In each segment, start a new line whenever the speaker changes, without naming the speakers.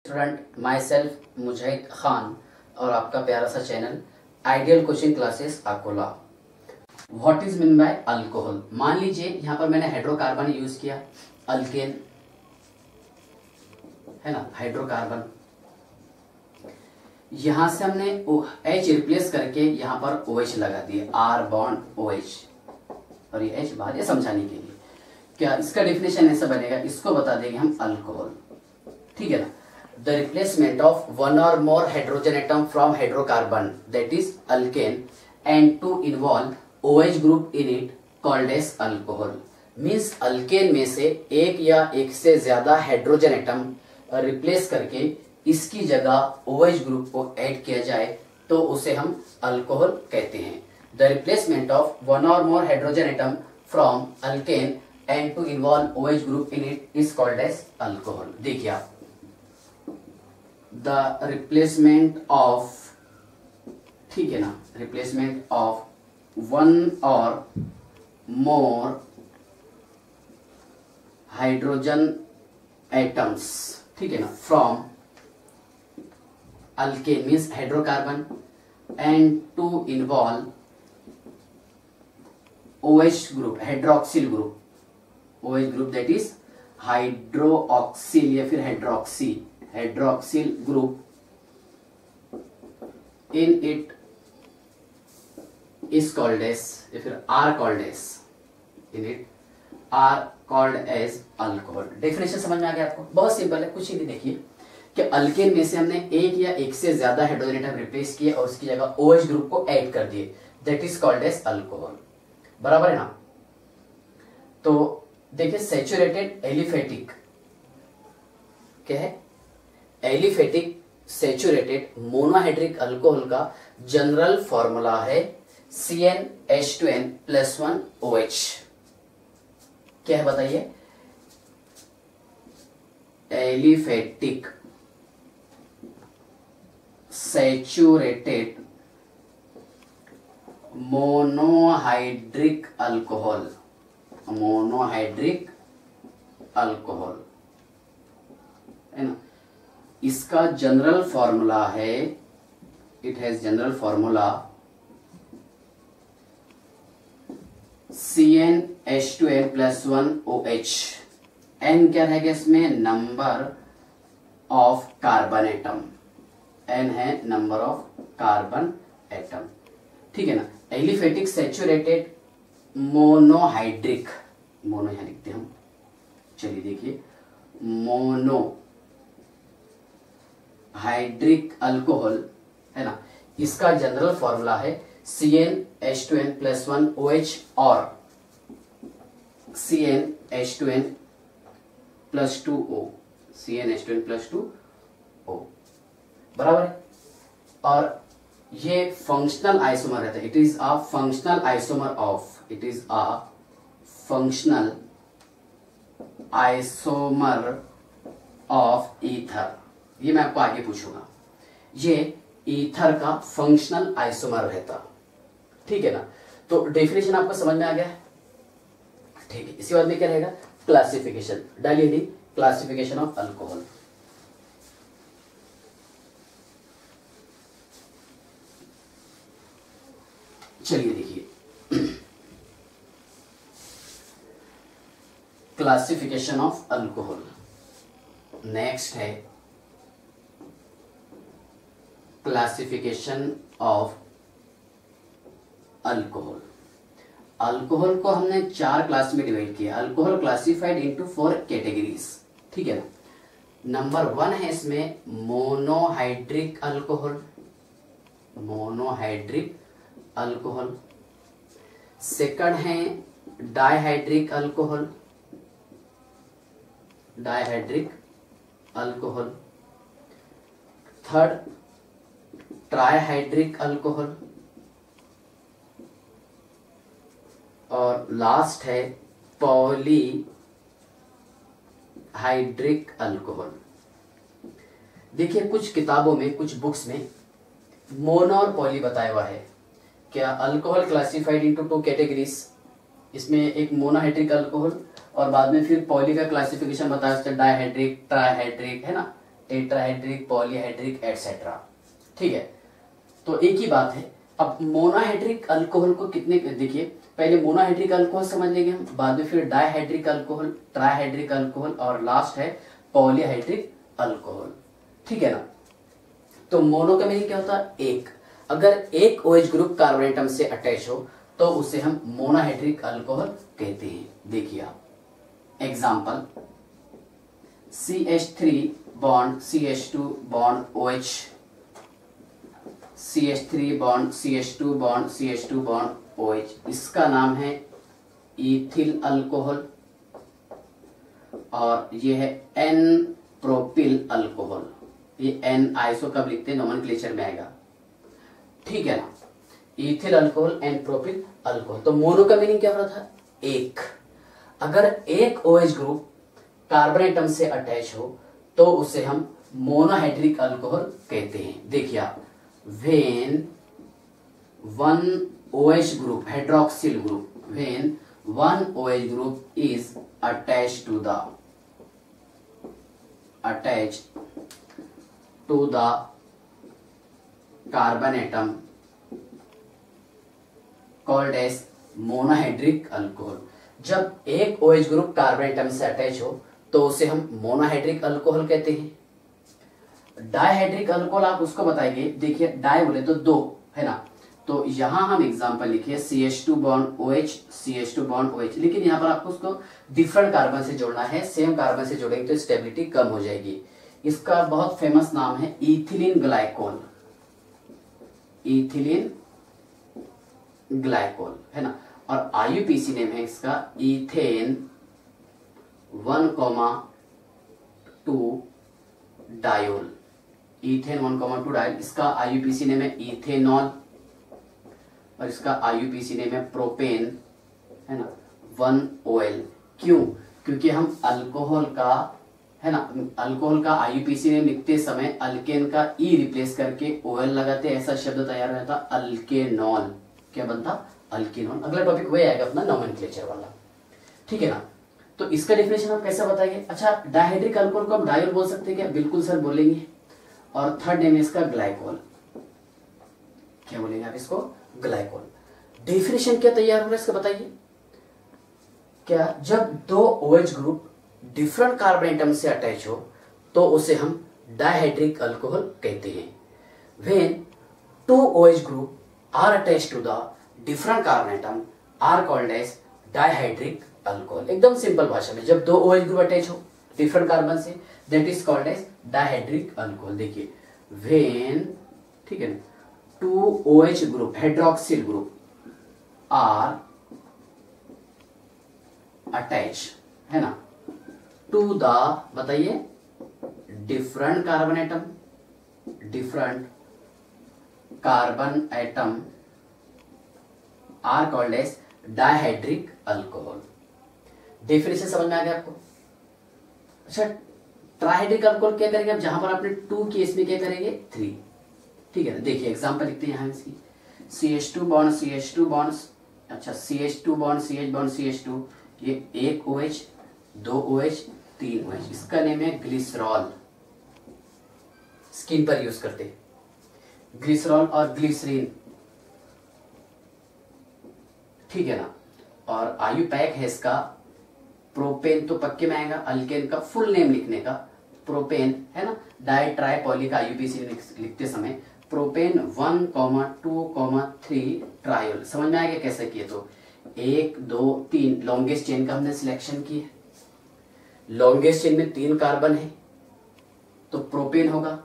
Student, my self मुजाहिद खान और आपका प्यारा सा channel ideal coaching classes Akola. What is mean by alcohol. मान लीजिए यहाँ पर मैंने हाइड्रोकार्बन यूज किया, अल्केन है ना, हाइड्रोकार्बन। यहां से हमने H रिप्लेस करके यहाँ पर OH लगा दिए, R बॉन्ड OH, और ये H बाहर, ये समझाने के लिए। क्या इसका डेफिनेशन ऐसा बनेगा, इसको बता देंगे हम अल्कोहल, ठीक है ना। द रिप्लेसमेंट ऑफ वन और more hydrogen atom from hydrocarbon that is alkane and to involve OH group in it called as alcohol. Means alkane में से एक या एक से ज्यादा हाइड्रोजन एटम रिप्लेस करके इसकी जगह OH ग्रुप को ऐड किया जाए तो उसे हम अल्कोहल कहते हैं। द रिप्लेसमेंट ऑफ वन और more hydrogen atom from alkane and to involve OH group in it is called as alcohol. देखिए आप, द रिप्लेसमेंट ऑफ, ठीक है ना, रिप्लेसमेंट ऑफ वन और मोर हाइड्रोजन एटम्स, ठीक है ना, from alkane means hydrocarbon and to involve OH group, hydroxyl group, OH group that is hydroxyl या फिर hydroxyl group in it is called as, या फिर are called as, in it are called as alcohol. Definition समझ में आ गया आपको? बहुत simple है, कुछ ही नहीं। देखिए कि अल्केन में से हमने एक या एक से ज्यादा हाइड्रोजन एटम रिप्लेस किए और उसकी जगह OH ग्रुप को ऐड कर दिए, that is called as alcohol. बराबर है ना। तो देखिए सैचुरेटेड एलिफेटिक क्या है, एलिफेटिक सैचुरेटेड मोनोहाइड्रिक अल्कोहल का जनरल फॉर्मूला है CnH2n+1OH। क्या है बताइए? Aliphatic saturated monohydric alcohol, monohydric alcohol है ना। इसका जनरल फॉर्मूला है, it has general formula CnH2n+1OH। N क्या रहेगा इसमें? Number of carbon atom, N है नंबर ऑफ कार्बन एटम, ठीक है ना। एलिफेटिक सैचुरेटेड मोनोहाइड्रिक, मोनो यहां लिखते हैं हम, चलिए देखिए, मोनो हाइड्रिक अल्कोहल है ना। इसका जनरल फॉर्मूला है CnH2n+1OH और CnH2n+2O, CnH2n+2O, बराबर है। और ये फंक्शनल आइसोमर रहता है, it is a functional isomer of, it is a functional isomer of ether. ये मैं आपको आगे पूछूंगा, ये ईथर का फंक्शनल आइसोमर रहता, ठीक है ना। तो डेफिनेशन आपको समझ में आ गया, ठीक है। इसी बाद में क्या रहेगा? क्लासिफिकेशन। डालिए डी, क्लासिफिकेशन ऑफ अल्कोहल। चलिए देखिए, क्लासिफिकेशन ऑफ अल्कोहल। नेक्स्ट है क्लासिफिकेशन ऑफ अल्कोहल। अल्कोहल को हमने 4 क्लास में डिवाइड किया। अल्कोहल क्लासिफाइड इनटू 4 कैटेगरीज, ठीक है ना। नंबर 1 है इसमें monohydric alcohol, monohydric alcohol. Second है dihydric alcohol, dihydric alcohol. Third trihydric alcohol, और लास्ट है पॉलीहाइड्रिक अल्कोहल। देखिए कुछ किताबों में, कुछ बुक्स में मोनो और पॉली बताया हुआ है। क्या अल्कोहल क्लासिफाइड इनटू 2 कैटेगरीज, इसमें एक मोनोहाइड्रिक अल्कोहल और बाद में फिर पॉली का क्लासिफिकेशन बताया, डाइहाइड्रिक, ट्राइहाइड्रिक, है ना। टेट्राहेड्रिक, पॉलीहेड्रिक एटसेट्रा। ठीक है, तो एक ही बात है। अब मोनोहाइड्रिक अल्कोहल को कितने, देखिए पहले मोनोहाइड्रिक अल्कोहल समझ लेंगे हम, बाद में फिर डाइहाइड्रिक अल्कोहल, ट्राइहाइड्रिक अल्कोहल और लास्ट है पॉलीहाइड्रिक अल्कोहल। ठीक है ना। तो मोनो का मीनिंग क्या होता है? एक। अगर एक OH ग्रुप कार्बन एटम से अटैच हो तो उसे हम मोनोहाइड्रिक अल्कोहल कहते हैं। देखिए आप example, CH3 bond CH2 bond OH, CH3 bond CH2 bond CH2 bond OH, इसका नाम है इथिल अल्कोहल। और ये है N प्रोपिल अल्कोहल। ये N आइसो कब लिखते हैं, नोमेनक्लेचर में आएगा। ठीक है ना। Ethyl alcohol, N propyl alcohol. तो मोनो का मीनिंग क्या हो रहा था? एक। अगर एक OH ग्रुप कार्बन एटम से अटैच हो तो उसे हम मोनोहाइड्रिक अल्कोहल कहते हैं। देखिए आप, when one OH group, hydroxyl group, when one OH group is attached to the carbon atom called as monohydric alcohol। जब एक OH ग्रुप कार्बन एटम से अटैच हो तो उसे हम मोनोहाइड्रिक अल्कोहल कहते हैं। डाइहाइड्रिक अल्कोहल आप उसको बताएंगे, देखिए डाई बोले तो दो है ना, तो यहां हम एग्जांपल लिखिए CH2 bond OH, CH2 bond OH, लेकिन यहां पर आपको उसको डिफरेंट कार्बन से जोड़ना है। सेम कार्बन से जोड़ेंगे तो स्टेबिलिटी कम हो जाएगी। इसका बहुत फेमस नाम है इथिलीन ग्लाइकोल, इथिलीन ग्लाइकोल है ना। और IUPAC नेम है इसका इथेन 1,2 डायोल, इथेन 1,2 डायोल। इसका IUPAC नेम है इथेनॉल और इसका IUPAC नेम है प्रोपेन है ना 1OL। क्यों? क्योंकि हम अल्कोहल का है ना, अल्कोहल का IUPAC नेम लिखते समय अल्केन का E रिप्लेस करके OL लगाते, ऐसा शब्द तैयार रहता अल्केनॉल। क्या बनता? अल्केनॉल। अगला टॉपिक वही आएगा अपना नोमेनक्लेचर वाला। ठीक है ना। तो इसका डेफिनेशन हम कैसे बताएंगे? अच्छा, डाइहाइड्रिक अल्कोहल को हम डायोल बोल सकते हैं क्या? बिल्कुल सर बोलेंगे। और थर्ड नेम है इसका ग्लाइकोल। क्या बोलेंगे आप इसको? ग्लाइकोल। डेफिनेशन क्या तैयार हो रहा है इसका बताइए। क्या? जब दो OH group different carbon atom से अटैच हो तो उसे हम डाइहाइड्रिक अल्कोहल कहते हैं। When two OH group are attached to the different carbon atom are called as dihydric alcohol. एकदम सिंपल भाषा में, जब दो OH ग्रुप अटैच हो डिफरेंट कार्बन से, that is called as dihydric alcohol. देखिए व्हेन, ठीक है ना, two OH group, hydroxyl group are attach है ना टू द, बताइए, different carbon atom, different carbon atom are called as dihydric alcohol. Definition समझ में आ गया आपको? अच्छा, ट्राइहाइड्रिक अल्कोहल क्या करेंगे आप? जहां पर आपने 2 की, इसमें क्या करेंगे 3। ठीक है ना। देखिए एग्जांपल लिखते हैं यहां इसकी, CH2 बॉन्ड CH2 बॉन्ड, अच्छा CH2 bond CH bond CH2, ये एक OH, 2 OH, 3 OH, इसका नेम है ग्लिसरॉल। स्किन पर यूज करते ग्लिसरॉल और ग्लिसरीन। ठीक है ना। और IUPAC है इसका प्रोपेन, तो पक्के में आएगा। अल्केन का फुल नेम लिखने का प्रोपेन है ना, डाई ट्राई पॉली का IUPAC लिखते समय प्रोपेन 1,2,3 ट्रायोल। समझ में आ गया कैसे किए? तो 1 2 3 लॉन्गेस्ट चेन का हमने सिलेक्शन की है। लॉन्गेस्ट चेन में 3 कार्बन है तो प्रोपेन होगा।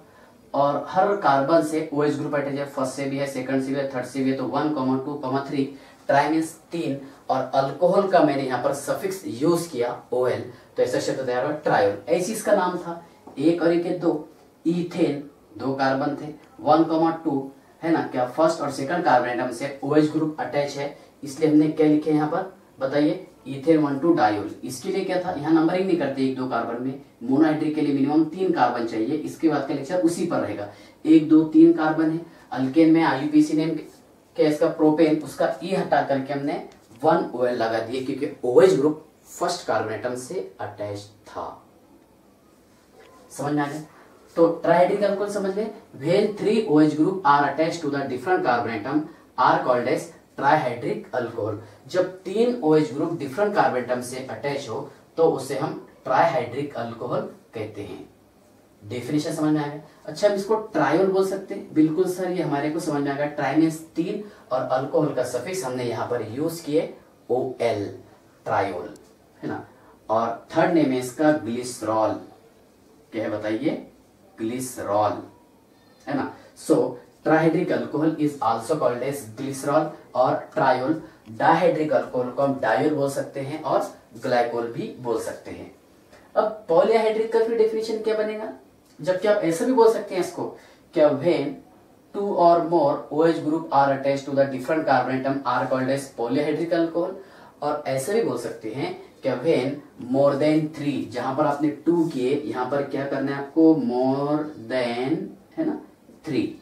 और हर कार्बन से OH ग्रुप अटैच है, फर्स्ट से भी है, सेकंड से भी है, थर्ड से भी है, तो 1,2,3 ट्राई मीन्स 3। और अल्कोहल का मैंने यहाँ पर सफिक्स यूज किया OL, तो ऐसा शब्द तैयार हुआ ट्रायोल। ऐसी इसका नाम था। एक और एक 2, इथेन 2 कार्बन थे, 1,2 है ना, क्या फर्स्ट और सेकंड कार्बन एटम से OH ग्रुप अटैच है, इसलिए हमने क्या लिखे यहाँ पर बताइए, इथेन 1,2 डायोल। इसके लिए क्या था, यहाँ नंबरिंग नहीं करते 1 2 कार्बन में। मोनोहाइड्रिक के लिए मिनिमम 3 कार्बन चाहिए। इसके बाद का लेक्चर उसी पर रहेगा। 1 2 3 कार्बन है। अल्केन में IUPAC नेम क्या इसका प्रोपेन, उसका E हटा करके हमने 1OL लगा दिए क्योंकि OH group first carbon atom से अटैच था। समझ में आ गया? तो ट्राइहाइड्रिक अल्कोहल समझ गए। When 3 OH group are attached to the different carbon atom are called as trihydric alcohol. जब 3 OH group different carbon atom से अटैच हो तो उसे हम ट्राइहाइड्रिक अल्कोहल कहते हैं। डेफिनेशन समझ में आ गया। अच्छा, हम इसको ट्रायोल बोल सकते हैं। बिल्कुल सर, ये हमारे को समझ में आ गया। ट्राई मीन्स 3 और अल्कोहल का सफिक्स हमने यहाँ पर यूज किए OL, ट्रायोल, है ना। और थर्ड नेम है इसका ग्लिसरॉल। क्या है बताइए? ग्लिसरॉल, है ना। So trihydric alcohol is also called as glycerol और ट्रायोल। डाइहाइड्रिक अल्कोहल को हम डायोल बोल सकते हैं और ग्लाइकोल भी बोल सकते हैं। अब पॉलीहाइड्रिक का फिर डेफिनेशन क्या बनेगा? जबकि आप ऐसा भी बोल सकते हैं इसको, क्या when 2 or more OH group are attached to the different carbon atom are called as polyhydric alcohol। और ऐसा भी बोल सकते हैं क्या व्हेन मोर देन 3, जहां पर आपने 2 किए, यहां पर क्या करना है आपको? मोर देन, है ना, 3।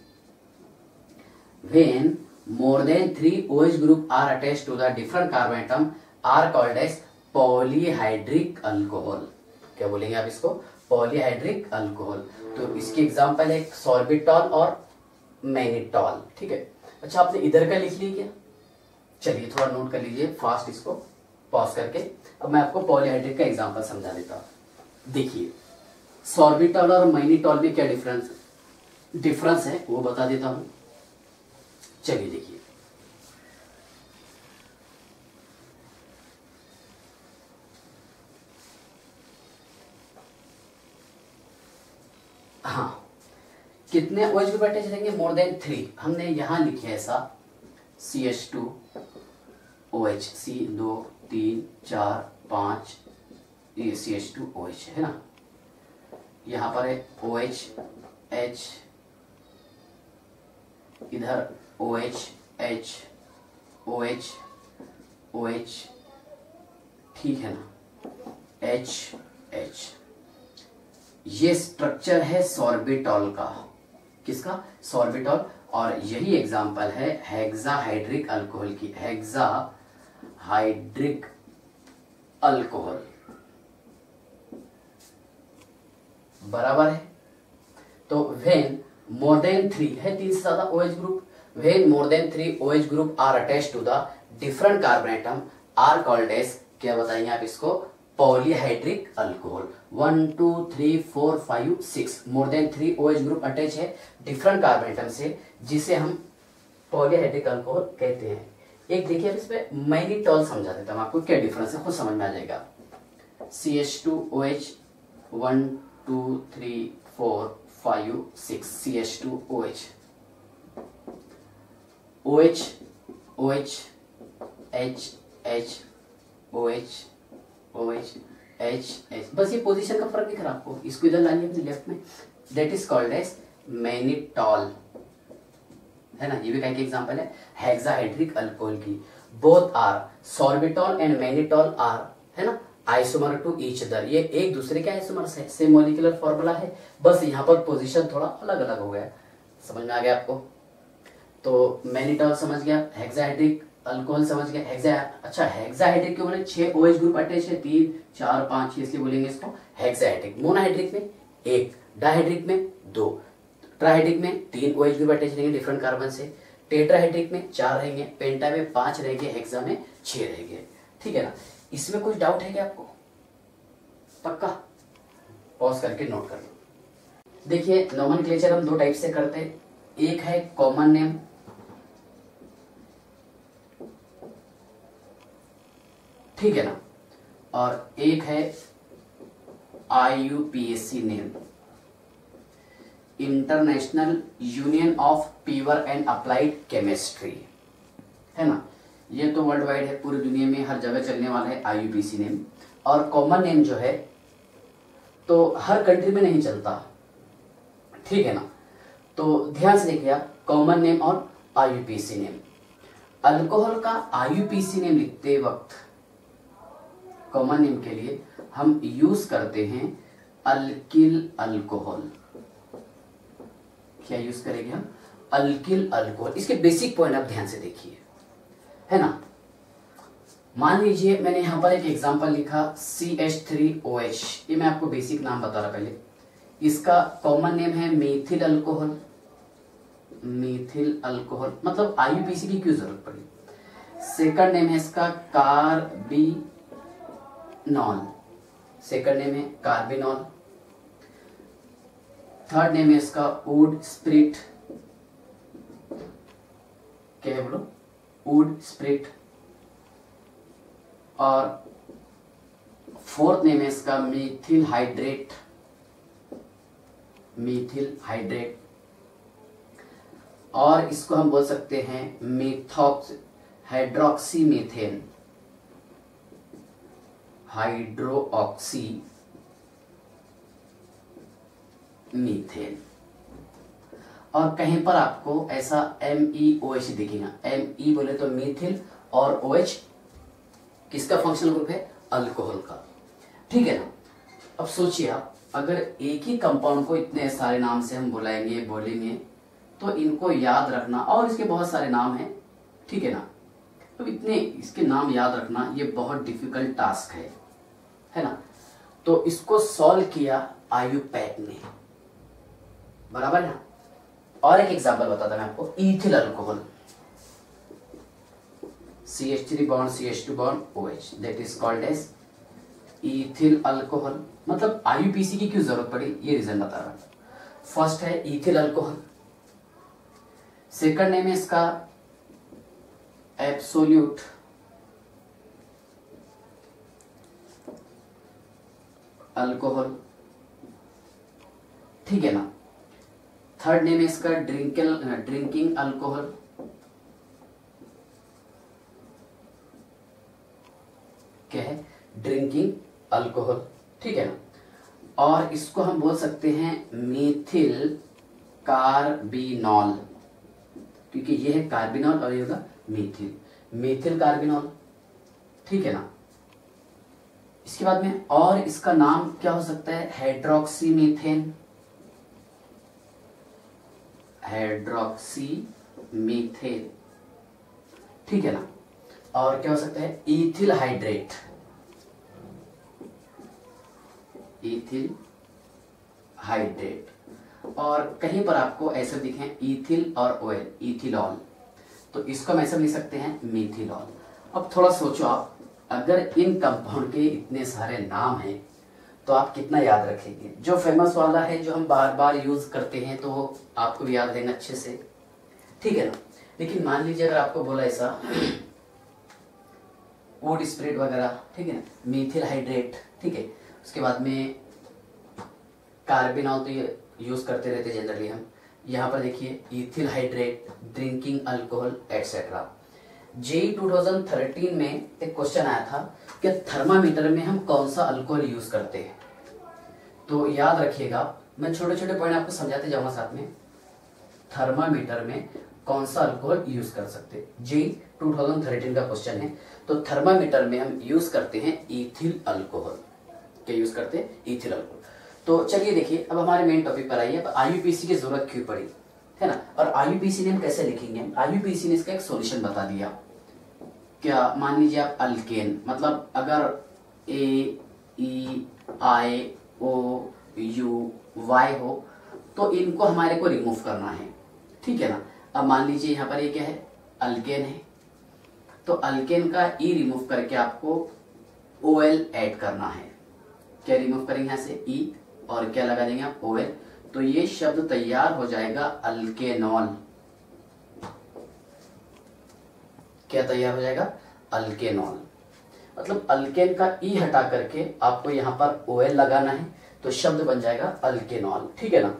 When more than 3 OH group are attached to the different carbon atom are called as polyhydric alcohol। क्या बोलेंगे आप इसको? Polyhydric alcohol. तो इसकी एग्जांपल है सॉर्बिटॉल और मैनिटॉल, ठीक है। अच्छा, आपने इधर का लिख लिया क्या? चलिए थोड़ा नोट कर लीजिए फास्ट, इसको पॉज करके। अब मैं आपको पॉलीहाइड्रिक का एग्जांपल समझा देता हूं। देखिए, सॉर्बिटॉल और मैनिटॉल में क्या डिफरेंस है वो बता देता हूं। चलिए देखिए, हाँ, कितने OH ग्रुप अटैच रहेंगे? मोर देन 3। हमने यहां लिखे ऐसा CH2OH, C 2 3 4 5, ये CH2OH है ना। यहां पर है OH H, इधर OH H OH OH, ठीक है ना, H H। ये स्ट्रक्चर है सॉर्बिटॉल का। किसका? सॉर्बिटॉल। और यही एग्जांपल है हेक्साहाइड्रिक अल्कोहल की। हेक्साहाइड्रिक अल्कोहल बराबर है। तो व्हेन मोर देन 3 है, 3 से ज्यादा OH group, when more than 3 OH group are attached to the different carbon atom are called as, क्या बताएंगे आप इसको? Polyhydric alcohol. 1 2 3 4 5 6 more than 3 OH group attach है डिफरेंट कार्बन एटम से, जिसे हम पॉलीहाइड्रिक अल्कोहल कहते हैं। एक देखिए, अब इसमें मैनिटॉल समझा देता हूं आपको, क्या डिफरेंस है खुद समझ में आ जाएगा। CH2OH 1 2 3 4 5 6 CH2OH, OH OH H H OH OH H H, बस ये पोजीशन का फर्क दिख रहा है आपको। इसको इधर लाइए अपने लेफ्ट में। That is called as mannitol, है ना। ये भी कहीं के एग्जांपल है हेक्साहाइड्रिक अल्कोहल की। Both are, sorbitol and mannitol are, है ना, आइसोमर टू ईच अदर। ये एक दूसरे के आइसोमर्स है, सेम मॉलिक्यूलर फॉर्मूला है, बस यहाँ पर पोजीशन थोड़ा अलग अलग हो गया। समझ में आ गया आपको? तो मैनिटॉल समझ गया, हेक्साहाइड्रिक अल्कोहल समझ गया। अच्छा, हेक्साहाइड्रिक के बोले 6 OH ग्रुप अटैच है, 3 4 5, इसलिए बोलेंगे इसको हेक्साहाइड्रिक। मोनोहाइड्रिक में 1, डाइहाइड्रिक में 2, ट्राइहाइड्रिक में 3 OH ग्रुप अटैच रहेंगे डिफरेंट कार्बन से, टेट्राहाइड्रिक में 4 रहेंगे, पेंटा में 5 रहेंगे, हेक्सा में 6 रहेंगे, ठीक है ना। इसमें कुछ डाउट है क्या आपको? पक्का? पॉज करके नोट कर लो। देखिए, नोमेनक्लेचर हम 2 टाइप से करते हैं। एक है कॉमन नेम, ठीक है ना, और एक है IUPAC name, international union of pure and applied chemistry, है ना। ये तो वर्ल्ड वाइड है, पूरी दुनिया में हर जगह चलने वाला है IUPAC नेम। और कॉमन नेम जो है तो हर कंट्री में नहीं चलता, ठीक है ना। तो ध्यान से देखिए आप, कॉमन नेम और IUPAC नेम। अल्कोहल का IUPAC नेम लिखते वक्त कॉमन नेम के लिए हम यूज करते हैं अल्किल अल्कोहल। क्या यूज करेंगे हम? Alkyl alcohol. इसके बेसिक पॉइंट आप ध्यान से देखिए, है ना। मान लीजिए मैंने यहां पर एक एग्जांपल लिखा CH3OH, ये मैं आपको बेसिक नाम बता रहा पहले। इसका कॉमन नेम है मीथिल अल्कोहल, मीथिल अल्कोहल, मतलब आईयूपीसी की क्यों जरूरत पड़ी। सेकंड नेम है इसका कार्बिनॉल, सेकंड नेम है कार्बिनॉल। थर्ड नेम है इसका वुड स्प्रिट, क्या है बोलो, वुड स्प्रिट। और फोर्थ नेम है इसका मीथिल हाइड्रेट, मीथिल हाइड्रेट। और इसको हम बोल सकते हैं मिथॉक्स हाइड्रोक्सी मीथेन, हाइड्रोक्सी मीथेन। और कहीं पर आपको ऐसा MEOH दिखेगा, ME बोले तो मीथिल और OH किसका फंक्शनल ग्रुप है, अल्कोहल का, ठीक है ना। अब सोचिए आप, अगर एक ही कंपाउंड को इतने सारे नाम से हम बुलाएंगे बोलेंगे तो इनको याद रखना, और इसके बहुत सारे नाम हैं, ठीक है ना। तो इतने इसके नाम याद रखना ये बहुत डिफिकल्ट टास्क है ना। तो इसको सॉल्व किया आयुपैक ने, बराबर है ना। और एक एग्जांपल बताता मैं आपको, ethyl alcohol, CH3 bond CH2 bond OH, that is called as ethyl alcohol. मतलब आईयूपीसी की क्यों जरूरत पड़ी, ये रीजन बता रहा हूं। फर्स्ट है इथिल अल्कोहल, सेकंड नेम है इसका एब्सोल्यूट अल्कोहल, ठीक है ना। थर्ड नेम है इसका ड्रिंकिंग अल्कोहल, क्या है, ड्रिंकिंग अल्कोहल, ठीक है ना। और इसको हम बोल सकते हैं मीथिल कार्बिनॉल, क्योंकि ये है कार्बिनॉल और ये होगा मीथिल, मीथिल कार्बिनॉल, ठीक है ना। इसके बाद में और इसका नाम क्या हो सकता है, हाइड्रोक्सी मीथेन, हाइड्रोक्सी मीथेन, ठीक है ना। और क्या हो सकता है, इथिल हाइड्रेट, इथिल हाइड्रेट। और कहीं पर आपको ऐसे दिखे इथिल और ऑयल, इथिलॉल, तो इसको हम ऐसे लिख सकते हैं मिथिलॉल। अब थोड़ा सोचो आप, अगर इन कंपाउंड के इतने सारे नाम हैं तो आप कितना याद रखेंगे। जो फेमस वाला है जो हम बार बार यूज करते हैं तो आपको भी याद रहेगा अच्छे से, ठीक है ना। लेकिन मान लीजिए अगर आपको बोला ऐसा वुड स्प्रिट वगैरह, ठीक है ना, मीथिल हाइड्रेट, ठीक है, उसके बाद में कार्बिनॉल तो ये यूज करते रहते जनरली हम। यहाँ पर देखिए ethyl hydrate, drinking alcohol et cetera. JEE 2013 में एक क्वेश्चन आया था कि थर्मामीटर में हम कौन सा अल्कोहल यूज करते हैं। तो याद रखिएगा, मैं छोटे छोटे पॉइंट आपको समझाते जाऊंगा साथ में। थर्मामीटर में कौन सा अल्कोहल यूज कर सकते हैं, जेई 2013 का क्वेश्चन है। तो थर्मामीटर में हम यूज करते हैं इथिल अल्कोहल, क्या यूज करते हैं, इथिल अल्कोहल। तो चलिए देखिए, अब हमारे मेन टॉपिक पर आइए, अब आईयूपीसी की जरूरत क्यों पड़ी, है ना। और आईयूपीसी ने हम कैसे लिखेंगे, आईयूपीसी ने इसका एक सॉल्यूशन बता दिया। क्या, मान लीजिए आप अल्केन, मतलब अगर AEIOUY हो तो इनको हमारे को रिमूव करना है, ठीक है ना। अब मान लीजिए यहाँ पर ये क्या है, अल्केन है, तो अल्केन का E रिमूव करके आपको OL ऐड करना है। क्या रिमूव करेंगे यहाँ से, E, और क्या लगा देंगे आप, OL। तो ये शब्द तैयार हो जाएगा अल्केनॉल, क्या तैयार हो जाएगा, अल्केनॉल। मतलब अल्केन का E हटा करके आपको यहाँ पर OL लगाना है, तो शब्द बन जाएगा अल्केनॉल, ठीक है ना।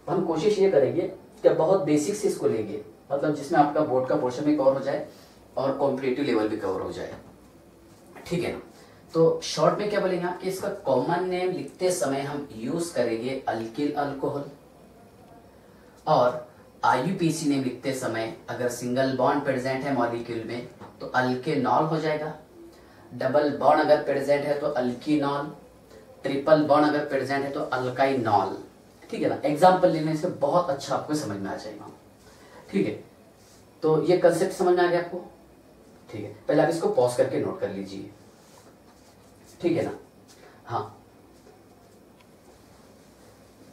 हम कोशिश ये करेंगे कि बहुत बेसिक से इसको लेंगे, मतलब जिसमें आपका बोर्ड का पोर्शन भी कवर हो जाए और कॉम्पिटिटिव लेवल भी कवर हो जाए, ठीक है ना। तो शॉर्ट में क्या बोलेंगे कि इसका कॉमन नेम लिखते समय हम यूज करेंगे अल्किल अल्कोहल, और आईयूपीसी नेम लिखते समय अगर सिंगल बॉन्ड प्रेजेंट है मॉलिक्यूल में तो अल्केनॉल हो जाएगा, डबल बॉन्ड अगर प्रेजेंट है तो अल्कीनॉल, ट्रिपल बॉन्ड अगर प्रेजेंट है तो अल्काइनॉल, ठीक है ना। एग्जाम्पल लेने से बहुत अच्छा आपको समझ में आ जाएगा, ठीक है। तो ये कंसेप्ट समझ में आ गया आपको, ठीक है। पहले आप इसको पॉज करके नोट कर लीजिए, ठीक है ना। हाँ,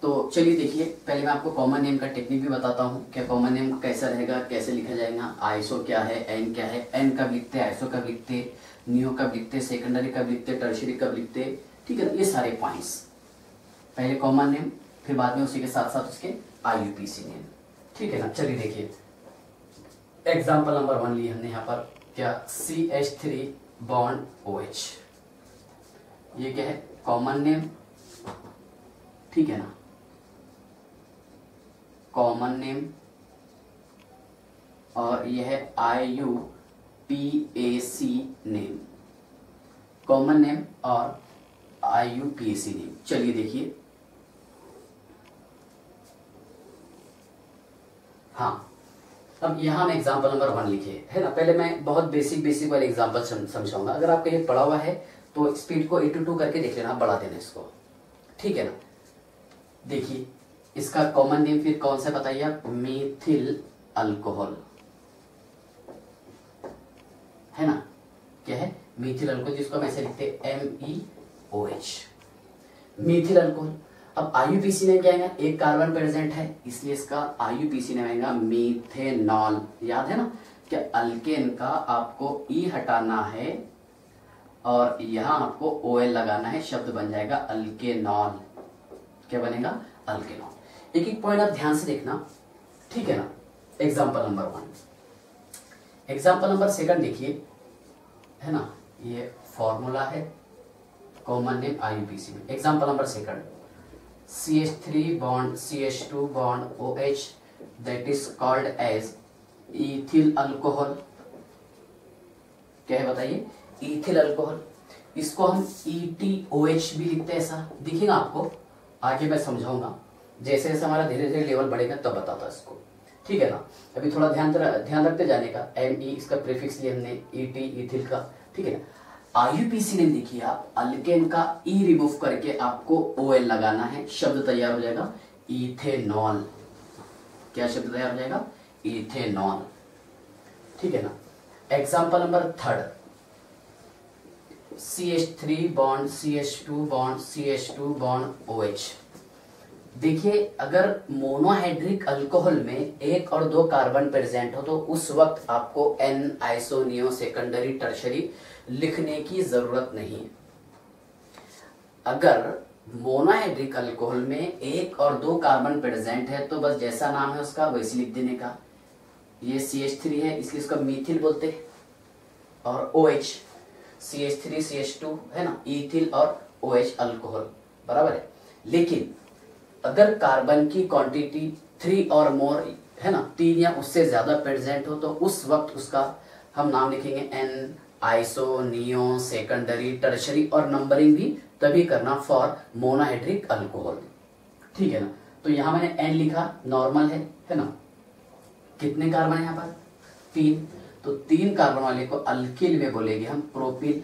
तो चलिए देखिए, पहले मैं आपको कॉमन नेम का टेक्निक भी बताता हूँ। क्या कॉमन नेम कैसा रहेगा, कैसे लिखा जाएगा, आइसो क्या है, एन क्या है, एन कब लिखते, आइसो कब लिखते, नियो कब लिखते, सेकेंडरी कब लिखते, टर्शियरी कब लिखते, ठीक है। ये सारे पॉइंट्स, पहले कॉमन नेम, फिर बाद में उसी के साथ साथ उसके IUPAC नेम, ठीक है ना। चलिए देखिए, एग्जाम्पल नंबर 1 लिए हमने यहाँ पर, क्या CH3 बॉन्ड OH, ये क्या है, कॉमन नेम, ठीक है ना, कॉमन नेम, और यह है IUPAC नेम, कॉमन नेम और IUPAC नेम। चलिए देखिए, हाँ, अब यहां हम एग्जाम्पल नंबर 1 लिखे है ना। पहले मैं बहुत बेसिक वाले एग्जाम्पल समझाऊंगा। अगर आपका ये पढ़ा हुआ है तो स्पीड को 8:2 करके देख लेना, बढ़ा देना इसको, ठीक है ना। देखिए, इसका कॉमन नेम फिर कौन सा बताइए आप, मीथिल अल्कोहल, है ना। क्या है, मीथिल अल्कोहल, जिसको हम ऐसे लिखते हैं MEOH, मीथिल अल्कोहल। अब IUPAC नेम क्या आएगा, एक कार्बन प्रेजेंट है इसलिए इसका IUPAC नेम आएगा मीथेनॉल। याद है ना, क्या अल्केन का आपको E हटाना है और यहां आपको OL लगाना है, शब्द बन जाएगा अल्केनॉल। क्या बनेगा, अल्केनॉल। एक एक पॉइंट आप ध्यान से देखना, ठीक है ना। एग्जाम्पल नंबर 1, एग्जाम्पल नंबर 2 देखिए, है ना, ये फॉर्मूला है, common name IUPAC name. Example number 2, CH3 bond CH2 bond OH, that is called as ethyl alcohol. क्या है बताइए, इथिल अल्कोहल। इसको हम ETOH भी लिखते हैं, ऐसा दिखेगा आपको, आगे मैं समझाऊंगा। जैसे जैसे हमारा धीरे धीरे लेवल बढ़ेगा तब बताता इसको, ठीक है ना। अभी थोड़ा ध्यान रखते जाने का। ME इसका प्रीफिक्स लिया हमने, ET इथिल का, ठीक है ना। IUPAC नेम देखिए आप, अल्केन का E रिमूव करके आपको OL लगाना है, शब्द तैयार हो जाएगा इथेनॉल। क्या शब्द तैयार हो जाएगा, इथेनॉल, ठीक है ना। Example number 3, CH3 bond CH2 bond CH2 bond OH। देखिए, अगर मोनोहाइड्रिक अल्कोहल में 1 और 2 कार्बन प्रेजेंट हो तो उस वक्त आपको N, iso, neo, secondary, tertiary लिखने की जरूरत नहीं। अगर मोनोहाइड्रिक अल्कोहल में 1 और 2 कार्बन प्रेजेंट है तो बस जैसा नाम है उसका वैसे लिख देने का। ये CH3 है इसलिए इसका मीथिल बोलते हैं, और OH CH3 CH2 है ना, इथिल और OH अल्कोहल, बराबर है। लेकिन अगर कार्बन की क्वांटिटी 3 और मोर है ना, 3 या उससे ज्यादा प्रेजेंट हो तो उस वक्त उसका हम नाम लिखेंगे N, iso, neo, secondary, tertiary, और नंबरिंग भी तभी करना फॉर मोनोहाइड्रिक अल्कोहल, ठीक है ना। तो यहां मैंने N लिखा, नॉर्मल है ना। कितने कार्बन है यहाँ पर, 3, तो 3 कार्बन वाले को अल्किल में बोलेंगे हम प्रोपिल।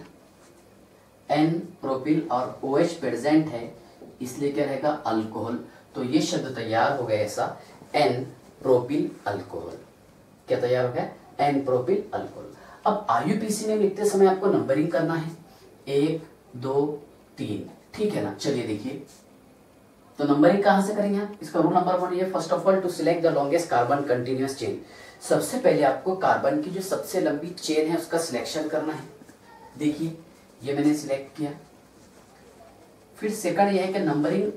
N प्रोपिल और OH प्रेजेंट है इसलिए क्या रहेगा, अल्कोहल। तो ये शब्द तैयार हो गया ऐसा, N प्रोपिल अल्कोहल। क्या तैयार हो गया, N प्रोपिल अल्कोहल। अब IUPAC नेम लिखते समय आपको नंबरिंग करना है, 1 2 3, ठीक है ना। चलिए देखिए, तो नंबरिंग कहां से करेंगे आप, इसका रूल नंबर 1 ये, first of all to select the longest carbon continuous chain. सबसे पहले आपको कार्बन की जो सबसे लंबी चेन है उसका सिलेक्शन करना है। देखिए, ये मैंने सिलेक्ट किया। फिर सेकंड ये है कि नंबरिंग,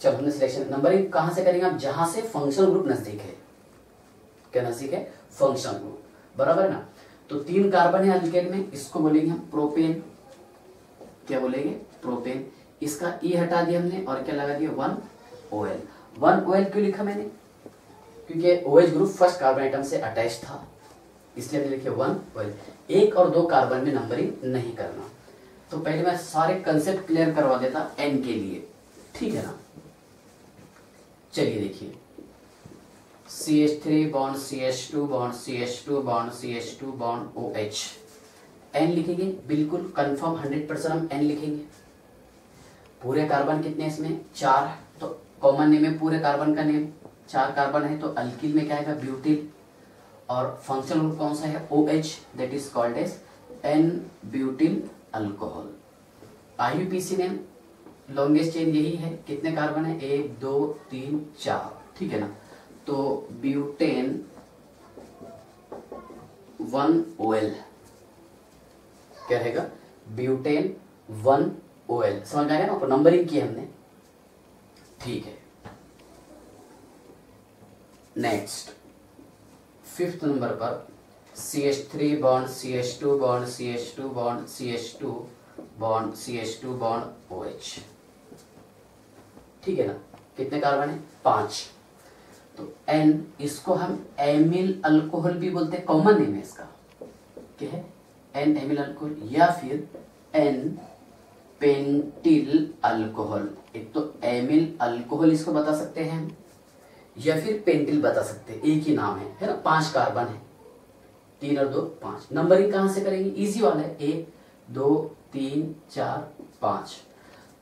चलो हमने सिलेक्शन, नंबरिंग कहां से करेंगे आप, जहां से फंक्शनल ग्रुप नजदीक है। क्या नजदीक है, फंक्शनल ग्रुप, बराबर है ना। तो 3 कार्बन है अल्केन में, इसको बोलेंगे हम प्रोपेन। क्या बोलेंगे, प्रोपेन। इसका E हटा दिया हमने और क्या लगा दिया, 1 OL। 1 OL क्यों लिखा मैंने, क्योंकि OH group first carbon atom से अटैच था इसलिए हमने लिखे 1 OL। 1 और 2 कार्बन में नंबरिंग नहीं करना। तो पहले मैं सारे कंसेप्ट क्लियर करवा देता N के लिए, ठीक है ना। चलिए देखिए, CH3 bond CH2 bond CH2 bond CH2 bond OH, N लिखेंगे, बिल्कुल कंफर्म 100% हम N लिखेंगे। पूरे कार्बन कितने हैं इसमें, 4, तो कॉमन नेम है पूरे कार्बन का नेम, 4 कार्बन है तो अल्किल में क्या आएगा, ब्यूटिल, और फंक्शनल ग्रुप कौन सा है, OH, that is called as N butyl alcohol. IUPAC name longest chain यही है। कितने कार्बन है? 1 2 3 4, ठीक है ना। तो ब्यूटेन 1OL क्या रहेगा? Butane 1OL। समझ में आया ना, नंबरिंग की हमने, ठीक है। नेक्स्ट 5th नंबर पर CH3 bond CH2 bond CH2 bond CH2 bond CH2 bond OH, ठीक है ना। कितने कार्बन है? 5। तो N, इसको हम एमिल अल्कोहल भी बोलते हैं, कॉमन नेम है इसका, क्या है? N एमिल अल्कोहल, या फिर N पेंटिल अल्कोहल। एक तो एमिल अल्कोहल इसको बता सकते हैं हम, या फिर पेंटिल बता सकते हैं, एक ही नाम है ना। 5 कार्बन है, 3 और 2 5। नंबरिंग कहां से करेंगे? इजी वाला है, 1 2 3 4 5।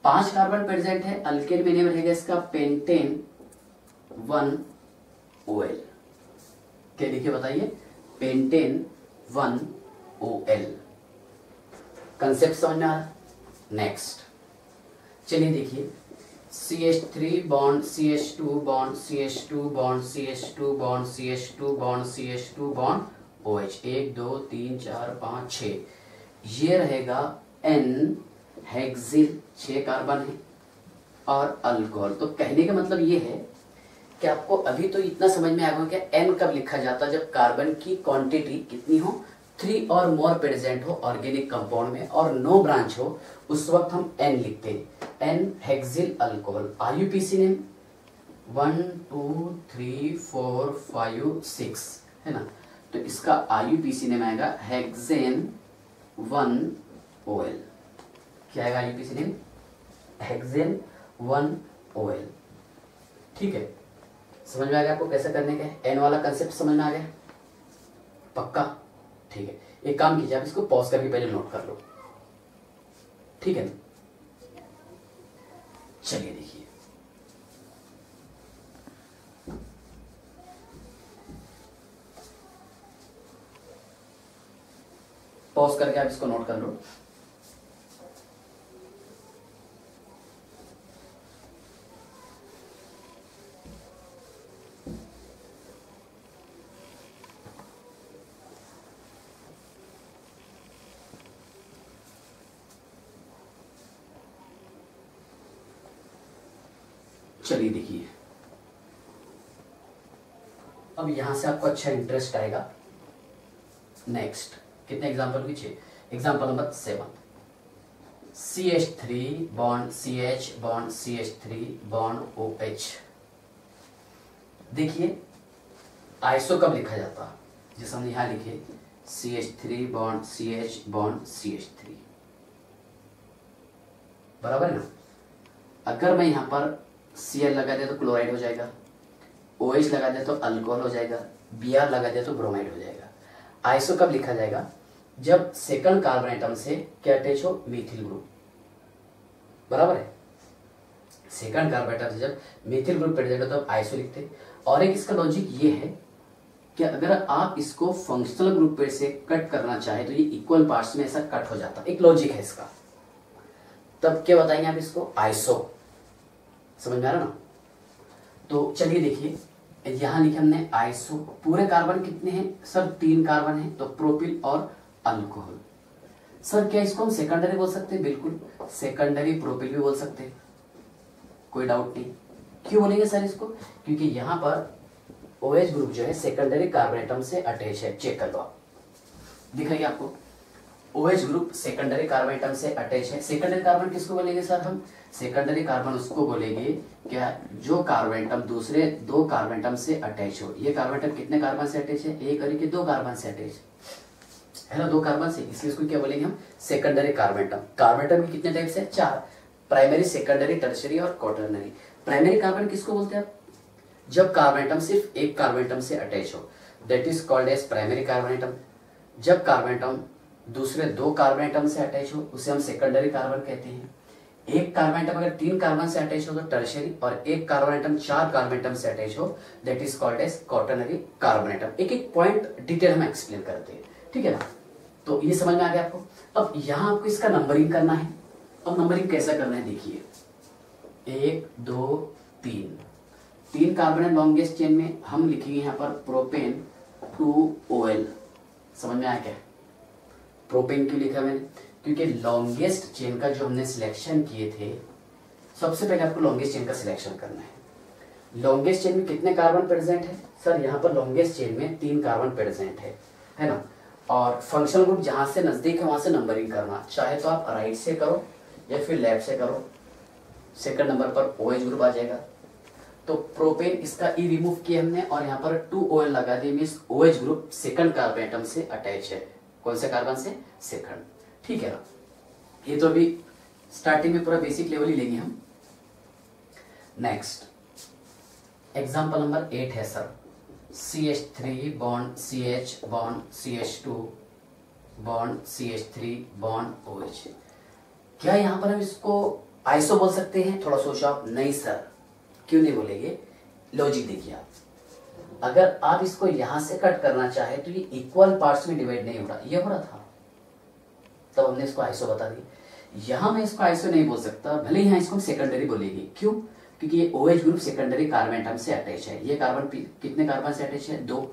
5 कार्बन प्रेजेंट है, अल्केन में नेम रहेगा इसका पेंटेन 1OL। क्या लिखे बताइए? Pentane 1OL। कंसेप्ट समझ में आ रहा? नेक्स्ट चलिए देखिए, CH3 bond CH2 bond CH2 bond CH2 bond CH2 bond CH2 bond OH, 1 2 3 4 5 6, ये रहेगा N हेक्सिल, 6 कार्बन है, और अल्कोहल। तो कहने का मतलब ये है कि आपको अभी तो इतना समझ में आ गया कि N कब लिखा जाता है, जब कार्बन की क्वांटिटी कितनी हो? 3 और मोर प्रेजेंट हो ऑर्गेनिक कंपाउंड में, और नो ब्रांच हो, उस वक्त हम N लिखते हैं, N hexyl alcohol. IUPAC name 1 2 3 4 5 6 है ना। तो इसका IUPAC नेम आएगा हेक्सेन 1OL। क्या आएगा IUPAC नेम? हेक्सेन 1OL, ठीक है। समझ में आ गया आपको कैसे करने का? N वाला कंसेप्ट समझ में आ गया? पक्का? ठीक है, एक काम कीजिए, आप इसको पॉज करके पहले नोट कर लो, ठीक है। चलिए देखिए, पॉज करके आप इसको नोट कर लो। चलिए देखिए, अब यहां से आपको अच्छा इंटरेस्ट आएगा। नेक्स्ट कितने एग्जांपल पीछे? Example number 7, CH3 bond CH bond CH3 bond OH। देखिए आइसो कब लिखा जाता है? जैसे हम यहां लिखे CH3 bond CH bond CH3, बराबर है ना। अगर मैं यहां पर Cl लगा दे तो क्लोराइड हो जाएगा, OH लगा दे तो अल्कोहल हो जाएगा, Br लगा दे तो ब्रोमाइड हो जाएगा। आइसो कब लिखा जाएगा? जब सेकंड कार्बन एटम से क्या अटैच हो? मीथिल ग्रुप, बराबर है। सेकंड कार्बन एटम से जब मीथिल ग्रुप प्रेजेंट हो तो आइसो लिखते हैं। और एक इसका लॉजिक ये है कि अगर आप इसको फंक्शनल ग्रुप पे से कट करना चाहे तो ये इक्वल पार्ट्स में ऐसा कट हो जाता है, एक लॉजिक है इसका। तब क्या बताएंगे आप इसको? आइसो। समझ में आ रहा ना? तो चलिए देखिए, यहां लिखे हमने आइसो। पूरे कार्बन कितने हैं सर? 3 कार्बन है, तो प्रोपिल और अल्कोहल। सर क्या इसको हम सेकेंडरी बोल सकते हैं? बिल्कुल, सेकेंडरी प्रोपिल भी बोल सकते हैं, कोई डाउट नहीं। क्यों बोलेंगे सर इसको? क्योंकि यहां पर OH ग्रुप जो है सेकेंडरी कार्बन एटम से अटैच है। चेक कर लो आप, दिखेगी आपको। OH group secondary carbon atom से अटैच है। सेकेंडरी कार्बन किसको बोलेंगे सर हम? सेकेंडरी कार्बन उसको बोलेंगे क्या? जो कार्बन एटम दूसरे 2 कार्बन एटम से अटैच हो। ये कार्बन एटम कितने कार्बन से अटैच है? एक और 2 कार्बन से अटैच है ना, 2 कार्बन से, इसलिए इसको क्या बोलेंगे हम? Secondary carbon atom. Carbon atom के कितने टाइप्स है? 4, प्राइमरी, सेकेंडरी, टर्शियरी और क्वाटरनरी। प्राइमरी कार्बन किसको बोलते हैं आप? जब कार्बन एटम सिर्फ एक कार्बन एटम से अटैच हो, that is called as primary carbon atom. जब कार्बन एटम दूसरे 2 कार्बन एटम से अटैच हो उसे हम सेकेंडरी कार्बन कहते हैं। एक कार्बन एटम अगर 3 कार्बन से अटैच हो तो टर्शियरी, और एक कार्बन एटम 4 कार्बन एटम से अटैच हो that is called as quaternary carbon atom. एक एक पॉइंट डिटेल हम एक्सप्लेन करते हैं, ठीक है ना। तो ये समझ में आ गया आपको। अब यहां आपको इसका नंबरिंग करना है। अब नंबरिंग कैसा करना है देखिए, 1 2 3 3 कार्बन है लॉन्गेस्ट चेन में, हम लिखेंगे यहाँ पर प्रोपेन 2OL। समझ में आया क्या? प्रोपेन क्यों लिखा मैंने? क्योंकि लॉन्गेस्ट चेन का जो हमने सिलेक्शन किए थे, सबसे पहले आपको लॉन्गेस्ट चेन का सिलेक्शन करना है। लॉन्गेस्ट चेन में कितने कार्बन प्रेजेंट है? सर यहाँ पर लॉन्गेस्ट चेन में 3 कार्बन प्रेजेंट है ना। और फंक्शनल ग्रुप जहां से नजदीक है वहां से नंबरिंग करना, चाहे तो आप राइट से करो या फिर लेफ्ट से करो। सेकंड नंबर पर OH ग्रुप आ जाएगा। तो प्रोपेन इसका ई रिमूव किया हमने और यहाँ पर 2OL लगा दिए, means OH group second carbon atom से अटैच है। कौन से कार्बन से? सेकंड। ठीक है ना। ये तो अभी स्टार्टिंग में पूरा बेसिक लेवल ही लेंगे हम। नेक्स्ट एग्जांपल नंबर 8 है sir, CH3 bond CH bond CH2 bond CH3 bond OH। क्या यहाँ पर हम इसको आइसो बोल सकते हैं? थोड़ा सोचो आप। नहीं सर, क्यों नहीं बोलेंगे? लॉजिक देखिए आप, अगर आप इसको यहां से कट करना चाहे तो ये इक्वल पार्ट्स में डिवाइड नहीं हो रहा, ये हो रहा था, तब हमने इसको आइसो बता दी। यहां मैं इसको आइसो नहीं बोल सकता, भले यहां इसको हम सेकेंडरी बोलेंगे। क्यों? क्योंकि ये OH group secondary carbon atom से अटैच है। ये कार्बन कितने कार्बन से अटैच है? 2।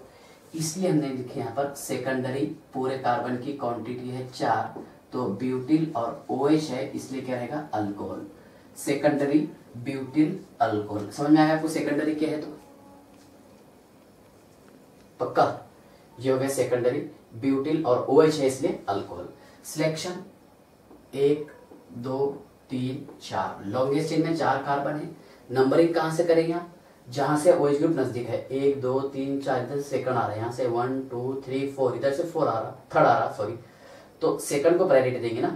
इसलिए हमने लिखे यहाँ पर सेकेंडरी, पूरे कार्बन की क्वांटिटी है 4, तो ब्यूटिल और OH है, इसलिए क्या रहेगा? अल्कोहल। Secondary butyl alcohol. समझ में आया आपको सेकेंडरी क्या है? तो पक्का ये हो गया सेकेंडरी, ब्यूटिल और OH है इसलिए अल्कोहल। सिलेक्शन 1 2 3 4, लॉन्गेस्ट चेन में 4 कार्बन है। नंबरिंग कहां से करेंगे आप? जहां से OH ग्रुप नजदीक है। 1 2 3 4, इधर सेकंड आ रहा है, यहाँ से 1 2 3 4, इधर से 4 आ रहा, थर्ड आ रहा, सॉरी, तो सेकंड को प्रायोरिटी देंगे ना।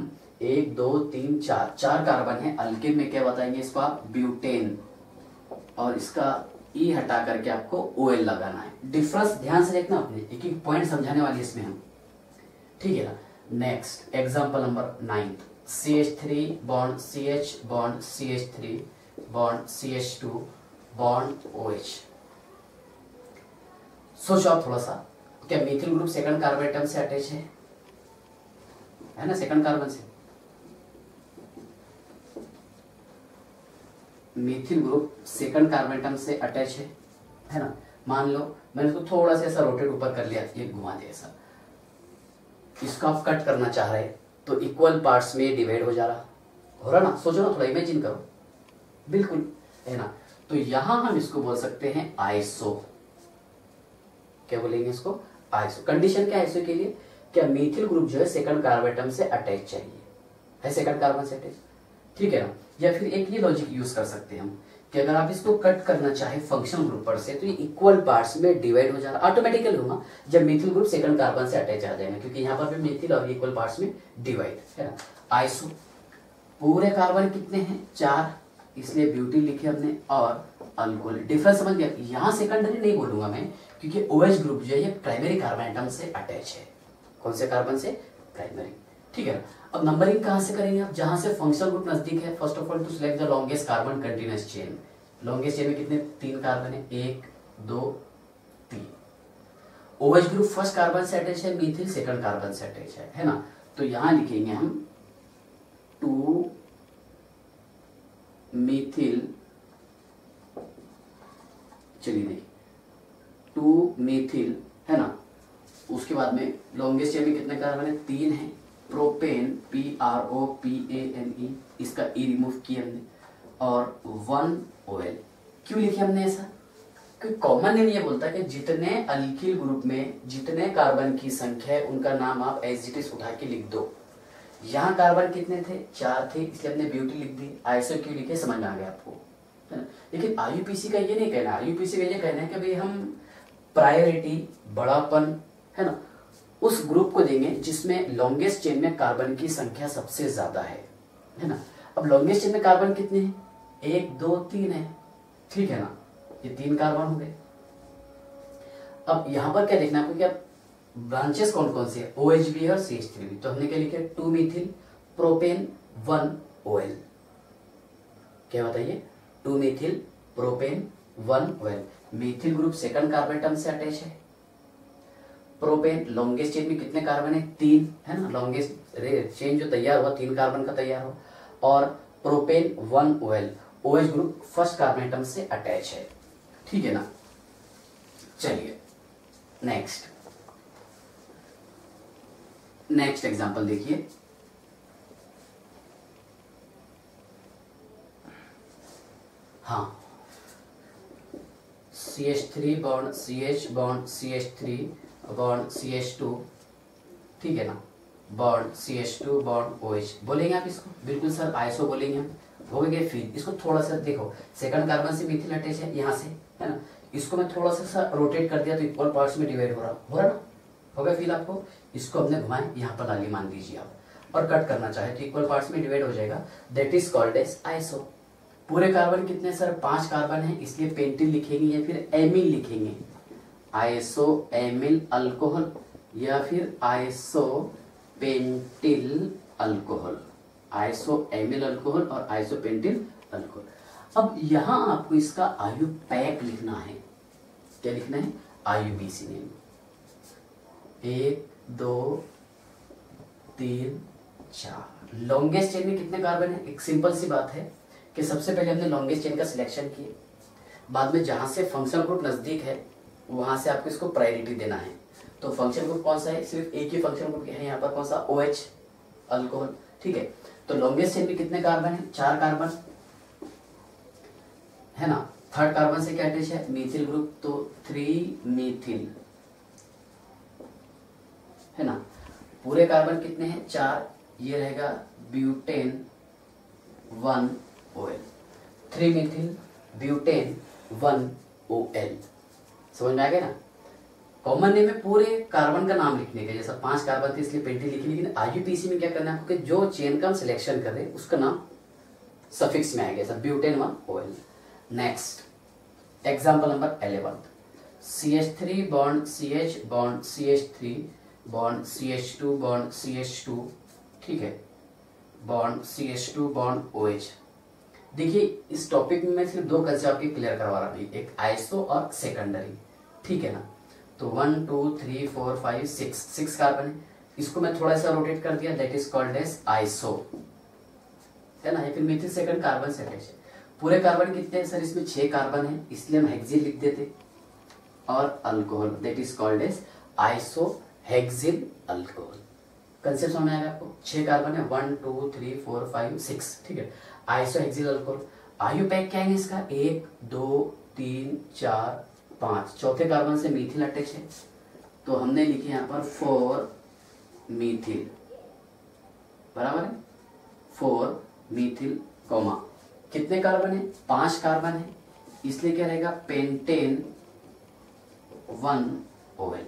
1 2 3 4, 4 कार्बन है। अल्किल में क्या बताएंगे इसको आप? ब्यूटेन। और इसका ई हटा करके आपको OL लगाना है। डिफरेंस ध्यान से देखना अपने, एक एक पॉइंट समझाने वाली इसमें हम। ठीक है ना। Next example number 9, CH3 bond CH bond CH3 bond CH2 bond OH। सोचो आप थोड़ा सा, क्या methyl group second carbon atom से अटैच है ना? सेकंड कार्बन से methyl group second carbon atom से अटैच है ना। मान लो मैंने इसको थोड़ा सा ऐसा रोटेट ऊपर कर लिया, ये घुमा दिया ऐसा, इसको आप कट करना चाह रहे तो इक्वल पार्ट्स में डिवाइड हो जा रहा, हो रहा ना। सोचो ना, थोड़ा इमेजिन करो, बिल्कुल है ना। तो यहां हम इसको बोल सकते हैं आइसो। क्या बोलेंगे इसको? आइसो। कंडीशन क्या है आइसो के लिए? क्या मिथिल ग्रुप जो है सेकंड कार्बन एटम से अटैच चाहिए, है सेकंड कार्बन से अटैच। ठीक है ना। या फिर एक ये लॉजिक यूज कर सकते हैं हम कि अगर आप इसको कट करना चाहे फंक्शनल ग्रुप पर से तो ये इक्वल पार्ट्स में डिवाइड हो जाना ऑटोमेटिकली होगा जब मिथिल ग्रुप सेकंड कार्बन से अटैच आ जाएगा, क्योंकि यहाँ पर भी मिथिल और इक्वल पार्ट्स में डिवाइड है ना। आइसो, पूरे कार्बन कितने हैं? 4, इसलिए ब्यूटिल लिखे हमने, और अल्कोहल। डिफरेंस समझ गया? यहाँ सेकेंडरी नहीं बोलूंगा मैं, क्योंकि OH ग्रुप जो है ये प्राइमरी कार्बन एटम से अटैच है। कौन से कार्बन से? प्राइमरी। ठीक है। अब नंबरिंग कहां से करेंगे आप? जहां से फंक्शनल ग्रुप नजदीक है। First of all to select the longest carbon continuous chain. Longest chain में कितने? 3 कार्बन है, 1 2 3। OH ग्रुप फर्स्ट कार्बन से अटैच है, मिथिल सेकंड कार्बन से अटैच है ना। तो यहां लिखेंगे हम 2 मिथिल, चलिए नहीं, 2 मिथिल है ना। उसके बाद में लॉन्गेस्ट चेन में कितने कार्बन है? 3 है। प्रोपेन PROPANE, इसका ई रिमूव किया हमने, और 1 OL। क्यों लिखे हमने ऐसा? क्योंकि कॉमन नेम ये बोलता है कि जितने अल्किल ग्रुप में जितने कार्बन की संख्या है उनका नाम आप एज इट इज उठा के लिख दो। यहाँ कार्बन कितने थे? 4 थे, इसलिए हमने ब्यूटी लिख दी। आइसो क्यों लिखे? समझ में आ गया आपको, है ना। लेकिन IUPAC का ये नहीं कहना, IUPAC का ये कहना है कि भाई हम प्रायोरिटी, बड़ापन, है ना, उस ग्रुप को देंगे जिसमें लॉन्गेस्ट चेन में कार्बन की संख्या सबसे ज्यादा है ना। अब लॉन्गेस्ट चेन में कार्बन कितने हैं? 1 2 3 है, ठीक है ना। ये 3 कार्बन हो गए। अब यहां पर क्या देखना है आपको, क्या ब्रांचेस कौन कौन सी है? OH भी है और CH3 भी। तो हमने क्या लिखे? 2 मिथिल प्रोपेन 1 OL। क्या बताइए? 2 Mithil propane 1 OL। Methyl group second carbon atom से अटैच है। प्रोपेन लॉन्गेस्ट चेन में कितने कार्बन है? 3 है ना। लॉन्गेस्ट चेन जो तैयार हुआ 3 कार्बन का तैयार हुआ। और propane 1 OL। OH group first carbon atom से अटैच है, ठीक है ना। चलिए नेक्स्ट एग्जांपल देखिए। हाँ, CH3 bond CH bond CH3 bond CH2, ठीक है ना, बॉन्ड CH2 बॉन्ड OH बोलेंगे आप इसको, बिल्कुल सर आइसो बोलेंगे हम, हो गए। फिर इसको थोड़ा सा देखो, सेकंड कार्बन से मिथिल अटैच है यहाँ से, है ना, इसको मैं थोड़ा सा रोटेट कर दिया तो इक्वल पार्ट्स में डिवाइड हो रहा ना, हो गया। फिर आपको इसको हमने घुमाए, यहाँ पर लाली मान दीजिए आप, और कट करना चाहे तो इक्वल पार्ट्स में डिवाइड हो जाएगा, that is called as iso. पूरे कार्बन कितने सर, 5 कार्बन है, इसलिए पेंटिल लिखेंगे या फिर एमिल लिखेंगे, आइसो एमिल अल्कोहल या फिर iso pentyl alcohol, iso amyl alcohol और आइसो पेंटिल अल्कोहल। अब यहां आपको इसका आयु पैक लिखना है, क्या लिखना है, IUPAC नेम, 1 2 3 4। लॉन्गेस्ट चेन में कितने कार्बन है, एक सिंपल सी बात है कि सबसे पहले हमने लॉन्गेस्ट चेन का सिलेक्शन किया, बाद में जहां से फंक्शनल ग्रुप नजदीक है वहां से आपको इसको प्रायोरिटी देना है। तो फंक्शन ग्रुप कौन सा है, सिर्फ एक ही फंक्शन ग्रुप है यहाँ पर, कौन सा, OH अल्कोहल, ठीक है। तो लॉन्गेस्ट चेन में कितने कार्बन है, 4 कार्बन है ना। थर्ड कार्बन से क्या अटैच है, मीथिल ग्रुप, तो 3 मीथिल, है ना। पूरे कार्बन कितने हैं, 4, ये रहेगा ब्यूटेन 1 OL, 3 मीथिल ब्यूटेन 1 OL, समझ में आ गया ना। कॉमन नेम में पूरे कार्बन का नाम लिखने का, जैसा 5 कार्बन थे इसलिए पेंटिल लिखी, लेकिन IUPAC में क्या करना है आपको कि जो चेन का हम सिलेक्शन कर रहे हैं उसका नाम सफिक्स में आएगा, जैसा butane 1 OL। Next example number 11, CH3 bond CH bond CH3 bond CH2 bond CH2, ठीक है, बॉन्ड CH2 बॉन्ड OH। देखिए इस टॉपिक में मैं सिर्फ 2 कंसेप्ट आपके क्लियर करवा रहा हूँ, एक आइसो और सेकेंडरी, ठीक है ना। तो 1 2 3 4 5 6 कार्बन है, इसको मैं थोड़ा सा रोटेट कर दिया, that is called as iso, है ना। या फिर मिथिल सेकंड कार्बन से अटैच है। पूरे कार्बन कितने हैं सर, इसमें 6 कार्बन है, इसलिए हम हेक्सिल लिख देते, और alcohol, that is called as iso hexyl alcohol. Concept समझ में आएगा आपको, 6 कार्बन है, 1 2 3 4 5 6, ठीक है, आइसो हेक्सिल अल्कोहल। आयु पैक क्या है इसका, 1 2 3 4 5, चौथे कार्बन से मीथिल अटैच है, तो हमने लिखे यहाँ पर 4 मीथिल, बराबर है, 4 मीथिल कॉमा, कितने कार्बन है, 5 कार्बन है, इसलिए क्या रहेगा, pentane 1 OL,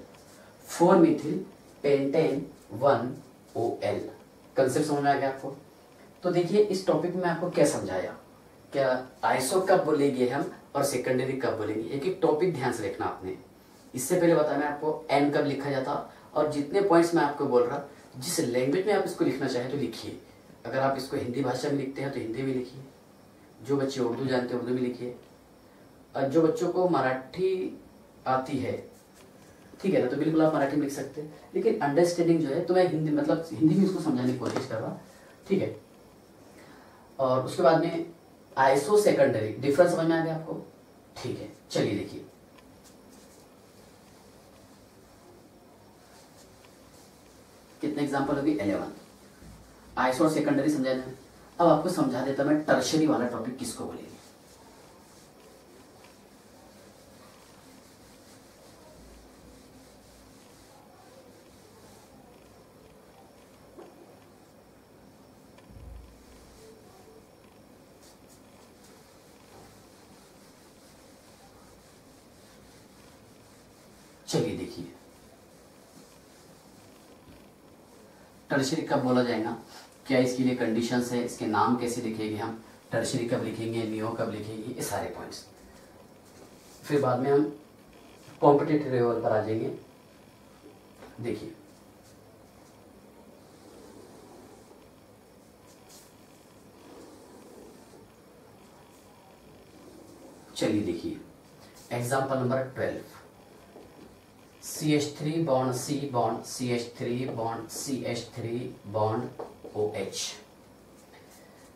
4 methyl pentane 1 OL। Concept समझ में आ गया आपको। तो देखिए इस टॉपिक में आपको क्या समझाया, क्या आइसो कब बोलेंगे हम और सेकेंडरी कब बोलेंगे, एक एक टॉपिक ध्यान से लिखना आपने। इससे पहले बताया मैं आपको एन कब लिखा जाता, और जितने पॉइंट्स मैं आपको बोल रहा, जिस लैंग्वेज में आप इसको लिखना चाहे तो लिखिए। अगर आप इसको हिंदी भाषा में लिखते हैं तो हिंदी में लिखिए, जो बच्चे उर्दू जानते हैं उर्दू में लिखिए, और जो बच्चों को मराठी आती है, ठीक है ना, तो बिल्कुल आप मराठी में लिख सकते हैं, लेकिन अंडरस्टैंडिंग जो है तो मैं हिंदी मतलब हिंदी में इसको समझाने की कोशिश कर रहा, ठीक है। और उसके बाद में आइसो सेकेंडरी डिफरेंस समझ में आ गया आपको, ठीक है। चलिए देखिए कितने एग्जांपल होगी, 11 आइसो और सेकेंडरी समझा दें। अब आपको समझा देता मैं टर्शरी वाला टॉपिक किसको बोलेंगे। चलिए देखिए टर्शरी कब बोला जाएगा, क्या इसके लिए कंडीशंस है, इसके नाम कैसे लिखेंगे हम, टर्शरी कब लिखेंगे, नियो कब लिखेंगे, ये सारे पॉइंट्स। फिर बाद में हम कॉम्पिटिटिव लेवल पर आ जाएंगे। देखिए चलिए देखिए example number 12, CH3 bond C bond CH3 bond CH3 bond OH।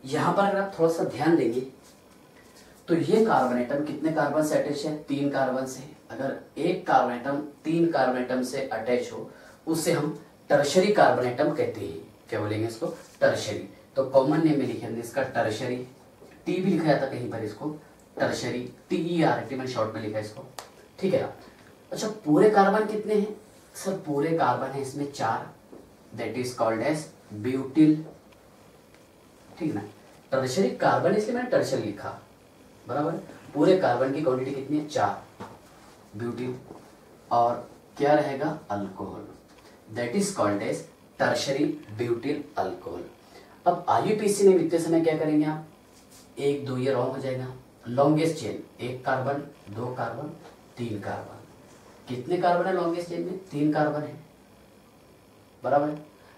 यहां पर अगर आप थोड़ा सा ध्यान देंगे तो ये कार्बन एटम कितने कार्बन से अटैच है? 3 कार्बन से। अगर एक कार्बन एटम 3 कार्बन एटम से अटैच हो उससे हम टर्शरी कार्बन एटम कहते हैं। क्या बोलेंगे इसको? टर्शरी। तो कॉमन नेम में लिखे हमने इसका टर्शरी, टी भी लिखा जाता कहीं पर इसको टर्शरी, TERT मैंने शॉर्ट में लिखा इसको, ठीक है। अच्छा पूरे कार्बन कितने हैं? सर पूरे कार्बन है इसमें 4, that is called as butyl, ठीक ना। टर्शरी कार्बन इसलिए मैंने टर्शरी लिखा, बराबर। पूरे कार्बन की क्वांटिटी कितनी है? 4, ब्यूटिल, और क्या रहेगा? Alcohol, that is called as tertiary butyl alcohol. अब IUPAC में लिखते समय क्या करेंगे आप? 1 2 ये रॉन्ग हो जाएगा। Longest chain 1 carbon 2 carbon 3 carbon, कितने कार्बन है लॉन्गेस्ट चेन में? 3 कार्बन है, बराबर।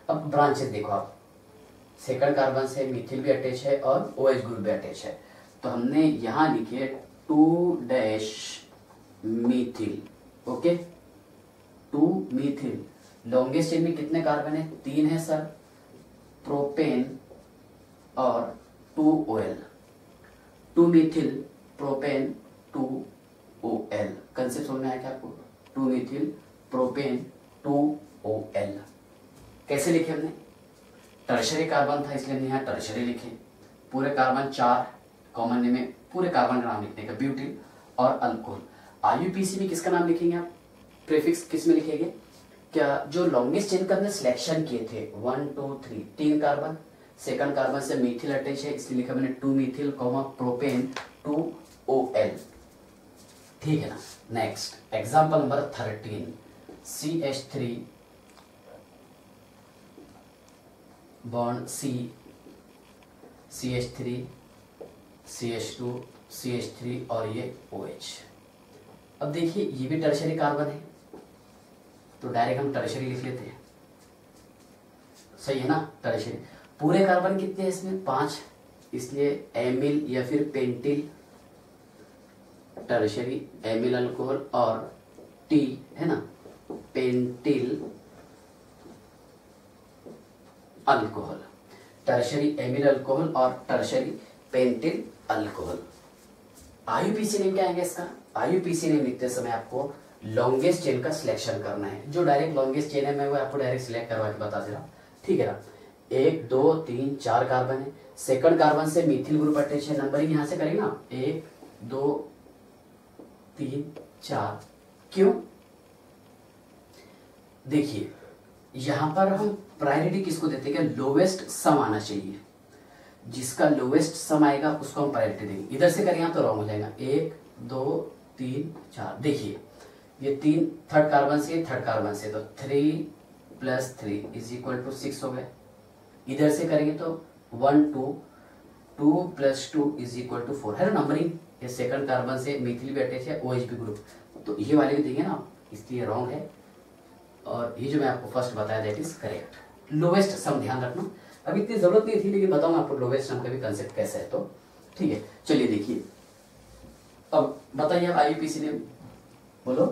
अब ब्रांचेस देखो आप, सेकंड कार्बन से मिथिल भी अटैच है और OH ग्रुप भी अटैच है। तो हमने यहां लिखे 2 Mithil, okay 2 Mithil. Longest chain में कितने कार्बन है? 3 है सर, प्रोपेन और 2OL, 2 Mithil propane 2OL। Concept समझ में आया क्या आपको? 2 मिथिल प्रोपेन 2OL। कैसे लिखे हमने? टर्शरी कार्बन था इसलिए हमने यहाँ टर्शरी लिखे। पूरे कार्बन 4, कॉमन नेम में पूरे कार्बन का नाम लिखने का, ब्यूटिल और अल्कोहल। IUPAC में किसका नाम लिखेंगे आप? प्रीफिक्स किस में लिखेंगे? क्या जो लॉन्गेस्ट चेन का हमने सिलेक्शन किए थे 1 2 3 3 कार्बन, सेकंड कार्बन से मिथिल अटैच है इसलिए लिखा मैंने 2 मिथिल प्रोपेन 2OL, ठीक है ना। Next example number 13, CH3 bond C, CH3 CH2 CH3 और ये OH। अब देखिए ये भी टर्शरी कार्बन है तो डायरेक्ट हम टर्शरी लिख लेते हैं, सही है ना। टर्शरी पूरे कार्बन कितने हैं इसमें? 5, इसलिए एमिल या फिर पेंटिल, टर्शरी एमिल अल्कोहल और टी है ना, pentyl alcohol, tertiary amyl alcohol और tertiary pentyl alcohol. IUPAC name क्या आएगा इसका? IUPAC नेम लिखते समय आपको लॉन्गेस्ट चेन का सिलेक्शन करना है। जो डायरेक्ट लॉन्गेस्ट चेन है मैं वो आपको डायरेक्ट सिलेक्ट करवा के बता दे रहा हूँ, ठीक है ना। 1 2 3 4 कार्बन है, सेकंड कार्बन से मिथिल ग्रुप अटैच है। नंबरिंग यहाँ से करेंगे ना, 1 2 3 4। क्यों? देखिए यहां पर हम प्रायोरिटी किसको देते हैं? लोवेस्ट सम आना चाहिए, जिसका लोवेस्ट सम आएगा उसको हम प्रायोरिटी देंगे। इधर से करेंगे तो रॉन्ग हो जाएगा। 1 2 3 4, देखिए ये 3 थर्ड कार्बन से, थर्ड कार्बन से, तो 3 + 3 = 6 हो गए। इधर से करेंगे तो 1 2 2 + 2 = 4 है ना नंबरिंग। ये सेकंड कार्बन से मिथिल भी अटैच है, OH भी ग्रुप, तो ये वाले भी देंगे ना, इसलिए रॉन्ग है। और ये जो मैं आपको फर्स्ट बताया दैट इज करेक्ट। लोवेस्ट सम ध्यान रखना, अब इतनी जरूरत नहीं थी लेकिन बताऊंगा आपको लोवेस्ट सम का भी कंसेप्ट कैसा है, तो ठीक है। चलिए देखिए अब बताइए आप IUPAC ने बोलो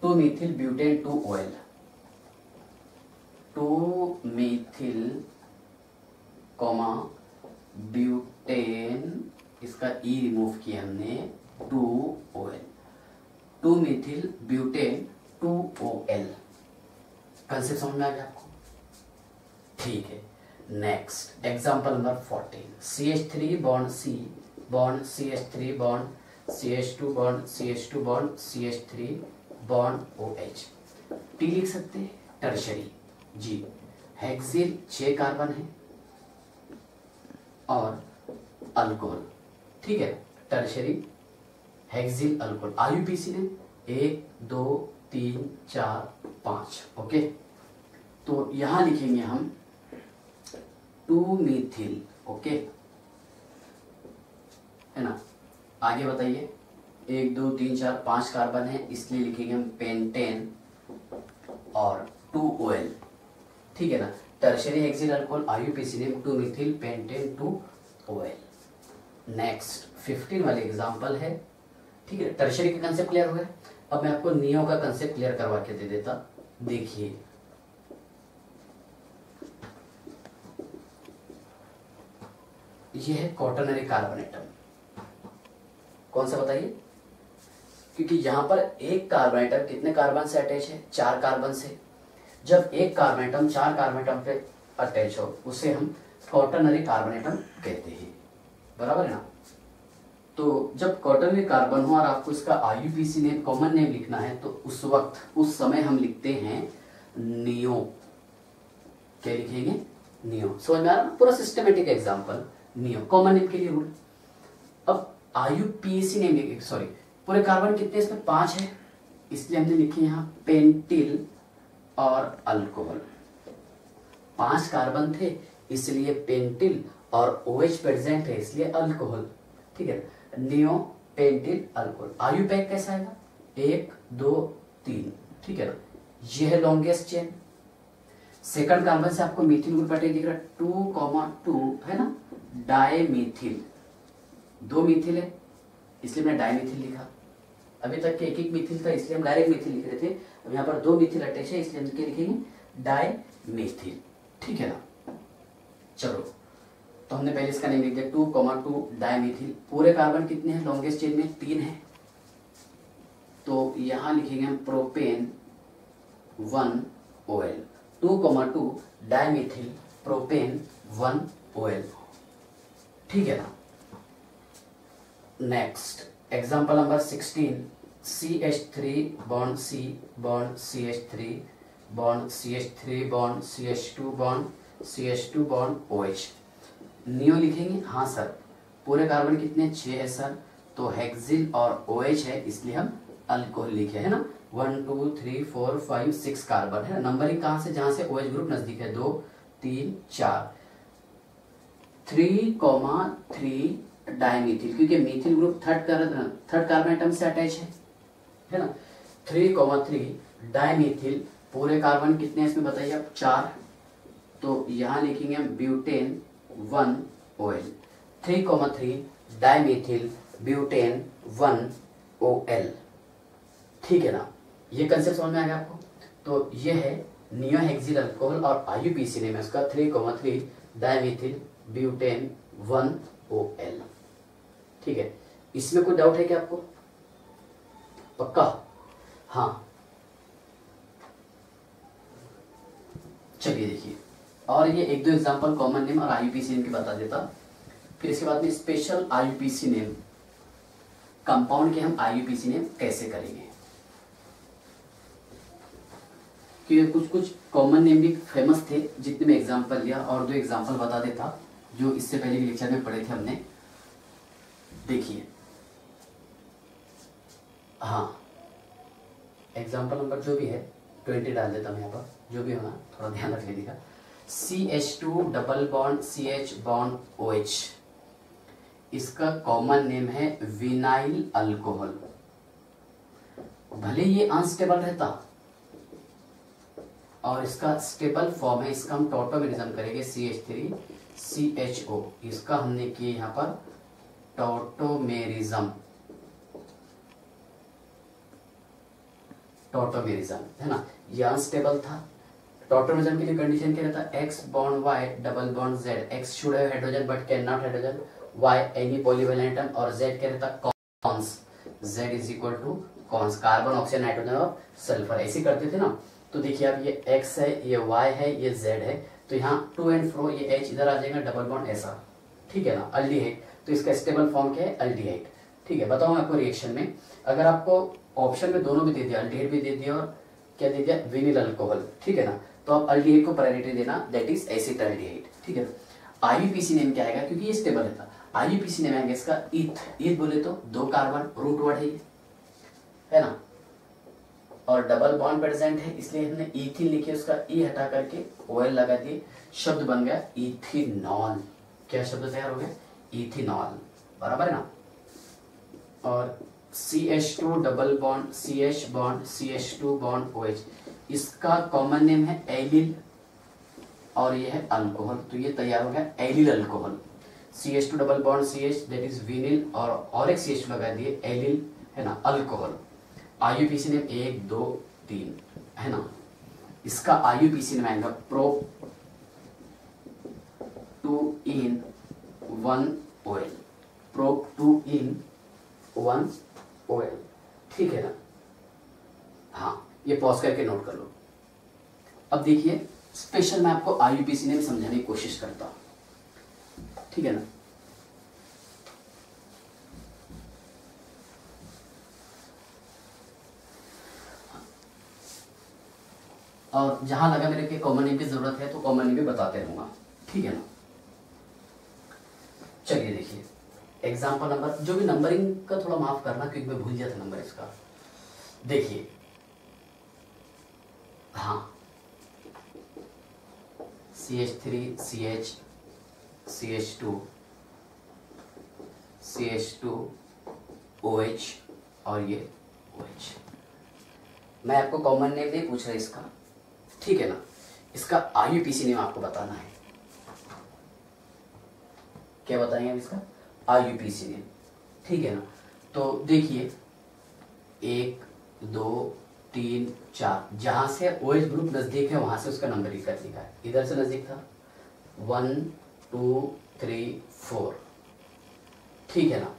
2 Mithil butane 2OL, 2 Mithil butane, इसका E रिमूव किया हमने, 2OL, 2 Mithil butane 2OL। Concept समझ में आ गया आपको? ठीक है। Next example number 14, CH3 bond C bond CH3 bond CH2 bond CH2 bond CH3 bond OH। T लिख सकते हैं टर्शरी, G हेक्सिल 6 कार्बन है और अल्कोहल, ठीक है, टर्शरी हेक्सिल अल्कोहल। IUPAC ने 1 2 3 4 5, ओके। तो यहां लिखेंगे हम 2 मिथिल, ओके है ना। आगे बताइए 1 2 3 4 5 कार्बन है इसलिए लिखेंगे हम पेंटेन और 2OL, ठीक है ना। टर्शरी हेक्सिल अल्कोहल IUPAC ने 2 मिथिल पेंटेन 2OL। नेक्स्ट 15 वाले एग्जांपल है, ठीक है। टर्शरी का कंसेप्ट क्लियर हो गया। अब मैं आपको नियो का कंसेप्ट क्लियर करवा के दे देता। देखिए ये है क्वाटरनरी कार्बन एटम, कौन सा बताइए? क्योंकि यहाँ पर एक कार्बन एटम कितने कार्बन से अटैच है? 4 कार्बन से। जब एक कार्बन एटम 4 कार्बन एटम पे अटैच हो उसे हम क्वाटरनरी कार्बन एटम कहते हैं, बराबर है ना। तो जब क्वाटरनरी कार्बन हो और आपको इसका आईयूपीएसी नेम, कॉमन नेम लिखना है, तो उस वक्त, उस समय हम लिखते हैं नियो। क्या लिखेंगे? नियो। समझ में आ रहा है? पूरा systematic example neo, common name के लिए रूल। अब आईयूपीएसी नेम, सॉरी, पूरे कार्बन कितने इसमें? 5 है, इसलिए हमने लिखे यहाँ पेंटिल और अल्कोहल। 5 कार्बन थे इसलिए पेंटिल, और OH प्रेजेंट है इसलिए अल्कोहल। ठीक है, नियो पेंटिल अल्कोहल। आयु पैक कैसा आएगा? 1 2 3। ठीक है ना, ये है लॉन्गेस्ट चेन। सेकंड कार्बन से आपको मीथिल ग्रुप पैटर्न दिख रहा है, 2,2 है ना, डायमीथिल। 2 मीथिल है इसलिए मैंने डायमीथिल लिखा। अभी तक के एक मीथिल था इसलिए हम डायरेक्ट मीथिल लिख रहे थे। अब यहाँ पर 2 मीथिल अटैच है इसलिए हम क्या लिखेंगे? डायमीथिल। ठीक है ना। चलो, तो हमने पहले इसका नेम लिख दिया 2,2 डायमीथिल। पूरे कार्बन कितने हैं लॉन्गेस्ट चेन में? 3 है, तो यहां लिखेंगे हम propane 1 OL। 2,2 dimethyl propane 1 OL। ठीक है ना। Next example number 16, CH3 bond C bond CH3 bond CH3 bond CH2 bond CH2 bond OH। Neo लिखेंगे? हाँ सर। पूरे कार्बन कितने? 6 है सर, तो हेक्सिल और OH है इसलिए हम अल्कोहल लिखे है ना। 1 2 3 4 5 6 कार्बन है ना। नंबरिंग कहाँ से? जहां से OH ग्रुप नजदीक है, 2 3 4। 3,3 डायमीथिल, क्योंकि मीथिल ग्रुप थर्ड कार्बन एटम से अटैच है ना। 3,3 डायमीथिल। पूरे कार्बन कितने हैं इसमें बताइए आप? 4, तो यहां लिखेंगे हम butane 1 OL। 3,3 dimethyl butane 1 OL। ठीक है ना। ये कंसेप्ट समझ में आ गया आपको? तो ये है नियो हेक्सिल अल्कोहल और आईयूपीएसी नेम है उसका 3,3 डायमीथिल ब्यूटेन 1 OL। ठीक है, इसमें कोई डाउट है क्या आपको? पक्का? हाँ, चलिए देखिए, और ये 1-2 एग्जांपल कॉमन नेम और आईयूपीएसी नेम के बता देता, फिर इसके बाद में स्पेशल आईयूपीएसी नेम, कंपाउंड के हम आईयूपीएसी नेम कैसे करेंगे। क्योंकि कुछ कुछ कॉमन नेम भी फेमस थे जितने में एग्जांपल लिया, और 2 एग्जांपल बता देता जो इससे पहले के लेक्चर में पढ़े थे हमने। देखिए, हाँ, एग्जांपल नंबर जो भी है 20 डाल देता हूँ यहाँ पर, जो भी होना थोड़ा ध्यान रख लीजिएगा। CH2 double bond CH bond OH, इसका कॉमन नेम है विनाइल अल्कोहल। भले ये अनस्टेबल रहता और इसका स्टेबल फॉर्म है, इसका हम टॉटोमेरिज्म करेंगे CH3 CHO। इसका हमने किया यहाँ पर टॉटोमेरिज्म, टॉटोमेरिज्म है ना। ये अनस्टेबल था। टॉटोमेरिज्म के लिए कंडीशन क्या रहता है? X bond Y double bond Z। X should have hydrogen but can not hydrogen, Y any polyvalent atom, और Z क्या रहता है? CONS. Z is equal to CONS, carbon oxygen nitrogen और सल्फर। ऐसे करते थे ना। तो देखिए अब ये X है, ये Y है, ये Z है, तो यहाँ टू एंड फ्रो ये H इधर आ जाएगा, डबल बॉन्ड ऐसा। ठीक है ना, अल्डिहाइड। तो इसका स्टेबल फॉर्म क्या है? अल्डिहाइड। ठीक है, बताऊँ आपको रिएक्शन में, अगर आपको ऑप्शन में दोनों भी दे दिया, अल्डिहाइड भी दे दिया और क्या दे दिया? विनिल अल्कोहल। ठीक है ना, तो आप अल्डिहाइड को प्रायोरिटी देना, दैट इज एसिटाल्डिहाइड। ठीक है, आईयूपीएसी नेम क्या आएगा? क्योंकि ये स्टेबल रहता, आईयूपीएसी नेम आएगा इसका ईथ। ईथ बोले तो 2 कार्बन, रूट वर्ड है ये, है ना, और डबल बॉन्ड प्रेजेंट है इसलिए हमने इथिन लिखे, उसका ई हटा करके OL लगा दिए, शब्द बन गया इथिनॉल। क्या शब्द तैयार हो गया? इथिनॉल, बराबर है ना। और CH2 double bond CH bond CH2 bond OH, इसका कॉमन नेम है एलिल और ये है अल्कोहल, तो ये तैयार हो गया allyl alcohol. CH2 double bond CH that is vinyl, और एक CH लगा दिए, एलिल है ना, अल्कोहल। आईयूपीएसी नेम 1 2 3 है ना। इसका आईयूपीएसी नेम आएगा pro 2 in 1 OL। Pro 2 in 1 OL, ठीक है ना। हाँ, ये पॉज करके नोट कर लो। अब देखिए स्पेशल मैं आपको IUPAC नेम समझाने की कोशिश करता हूँ, ठीक है ना। और जहां लगा मेरे के कॉमन नेम की जरूरत है तो कॉमन नेम भी बताते रहूंगा, ठीक है ना। चलिए देखिए एग्जाम्पल नंबर, जो भी नंबरिंग का थोड़ा माफ करना क्योंकि मैं भूल गया था नंबर इसका। देखिए हाँ, CH3 CH CH2 CH2 OH और ये OH। मैं आपको कॉमन नेम नहीं पूछ रहा इसका, ठीक है ना। इसका IUPAC नेम आपको बताना है। क्या बताएंगे हम इसका? IUPAC नेम, ठीक है ना। तो देखिए 1 2 3 4, जहां से OH ग्रुप नजदीक है वहां से उसका नंबरिंग करने का है। इधर से नजदीक था 1 2 3 4, ठीक है ना।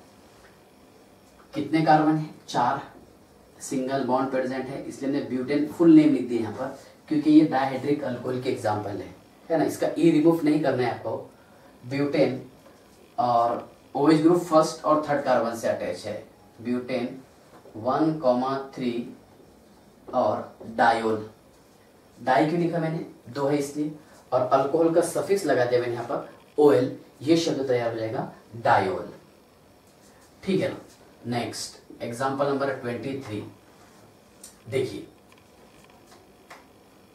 कितने कार्बन है? 4, सिंगल बॉन्ड प्रेजेंट है, इसलिए हमने ब्यूटेन फुल नेम लिख दिया यहाँ पर, क्योंकि ये डायहाइड्रिक अल्कोहल के एग्जाम्पल है ना। इसका ई रिमूव नहीं करना है आपको। ब्यूटेन और OH ग्रुप फर्स्ट और थर्ड कार्बन से अटैच है। ब्यूटेन 1,3 और डायोल, डाई क्यों लिखा मैंने? 2 है इसलिए, और अल्कोहल का सफिक्स लगा दिया मैंने यहाँ पर OL, ये शब्द तैयार हो जाएगा डायोल, ठीक है ना। नेक्स्ट एग्जाम्पल नंबर 23, देखिए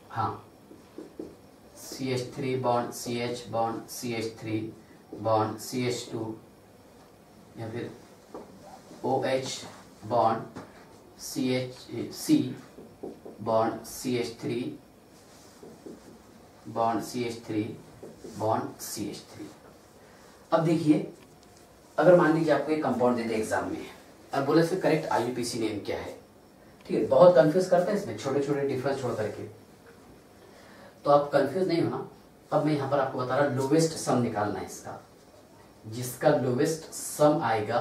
हाँ, CH3 bond CH bond CH3 bond CH2, या फिर OH bond C bond CH3 bond CH3 bond CH3। अब देखिए अगर मान लीजिए आपको एक कंपाउंड दे दे एग्जाम में और बोले इसका करेक्ट IUPAC नेम क्या है, ठीक है। बहुत कंफ्यूज करता है इसमें, छोटे छोटे डिफरेंस छोड़ करके, तो आप कंफ्यूज नहीं होना। अब मैं यहाँ पर आपको बता रहा लोवेस्ट सम निकालना है इसका। जिसका लोवेस्ट सम आएगा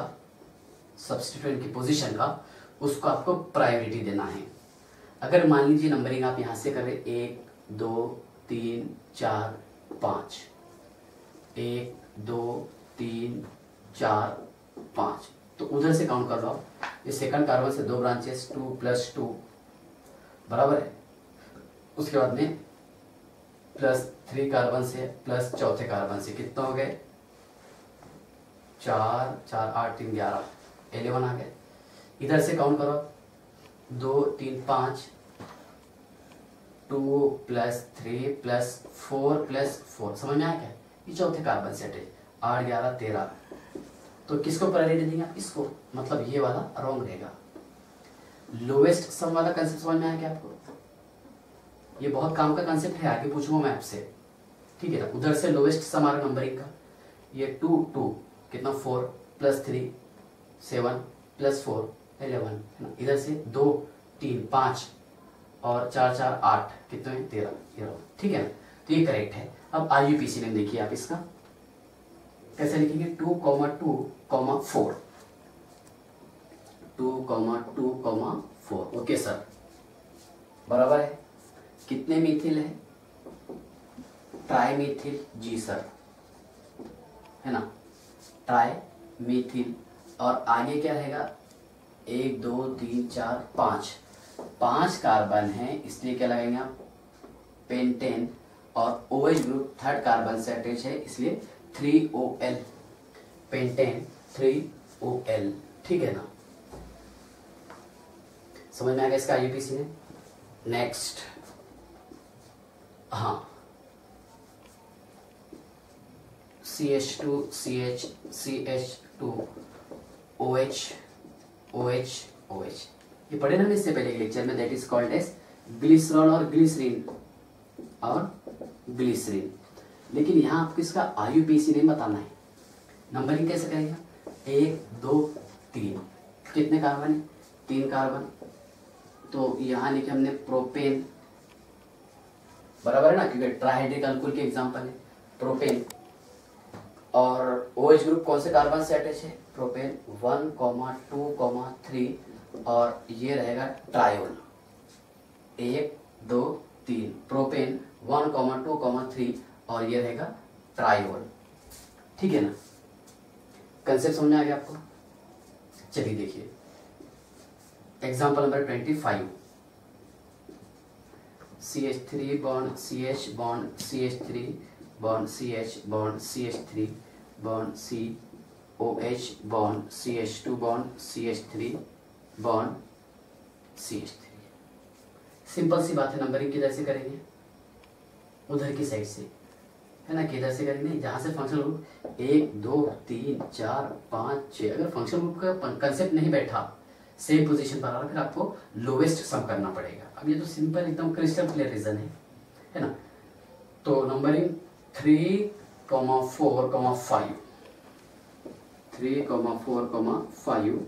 सब्स्टिट्यूएंट की पोजीशन का, उसको आपको प्रायोरिटी देना है। अगर मान लीजिए नंबरिंग आप यहाँ से करें 1 2 3 4 5, 1 2 3 4 5, तो उधर से काउंट कर लो आप। ये सेकंड कार्बन से 2 ब्रांचेस 2 + 2 बराबर है। उसके बाद में +3 कार्बन से प्लस चौथे कार्बन से कितना हो गए? 4 4 8 3 11, 11 आ गए। इधर से काउंट करो 2 3 5, 2 + 3 + 4 + 4, समझ में आया क्या? ये चौथे कार्बन से अटैच, 8 11 13। तो किसको प्रायोरिटी देंगे आप? इसको, मतलब ये वाला रॉन्ग रहेगा। लोवेस्ट सम वाला कंसेप्ट समझ में आया क्या आपको? ये बहुत काम का कंसेप्ट है, आगे पूछूंगा मैं आपसे, ठीक है ना। उधर से लोवेस्ट सम आ रहा नंबरिंग का, ये 2 2 कितना 4 + 3 7 + 4 11 है ना। इधर से 2 3 5 और 4 4 8 कितने 13, ठीक है ना। तो ये करेक्ट है। अब IUPAC नेम देखिए आप इसका कैसे लिखेंगे? 2, 2, 4, 2, 2, 4, ओके सर, बराबर है। कितने मिथिल है? ट्राई मिथिल, जी सर, है ना, ट्राई मिथिल। और आगे क्या रहेगा? 1 2 3 4 5, 5 कार्बन है, इसलिए क्या लगाएंगे आप? पेंटेन। और OH ग्रुप थर्ड कार्बन से अटैच है, इसलिए 3OL, पेंटेन 3OL, ठीक है ना। समझ में आ गया इसका IUPAC में? नेक्स्ट, हाँ, CH2 CH CH2 OH OH OH, ये पढ़े ना इससे पहले के लेक्चर में, that is called as glycerol और ग्लिसरीन और ग्लिसरीन। लेकिन यहाँ आपको इसका IUPAC नेम बताना है। नंबरिंग कैसे करेगा? 1 2 3, कितने कार्बन है? 3 कार्बन, तो यहाँ लिखे हमने प्रोपेन, बराबर है ना, क्योंकि ट्राइहाइड्रिक अल्कोहल के एग्जांपल है। प्रोपेन और OH ग्रुप कौन से कार्बन से अटैच है? प्रोपेन 1, 2, 3 और ये रहेगा ट्रायोल 1, 2, 3 प्रोपेन 1, 2, 3 और ये रहेगा ट्रायोल। ठीक है ना, कंसेप्ट समझ में आ गया आपको? चलिए देखिए example number 25 CH3 bond CH bond CH3 bond CH bond CH3 bond COH bond CH2 bond CH3 bond CH3। Simple सी बात है, नंबरिंग किधर से करेंगे? उधर की साइड से, है ना। किधर से करेंगे? जहां से फंक्शनल ग्रुप 1, 2, 3, 4, 5, 6, अगर फंक्शनल ग्रुप का कंसेप्ट नहीं बैठा सेम पोजीशन पर आ रहा, फिर आपको लोवेस्ट सम करना पड़ेगा। अब ये तो सिंपल एकदम क्रिस्टल क्लियर रीजन है ना। तो नंबरिंग 3, 4, 5 3, 4, 5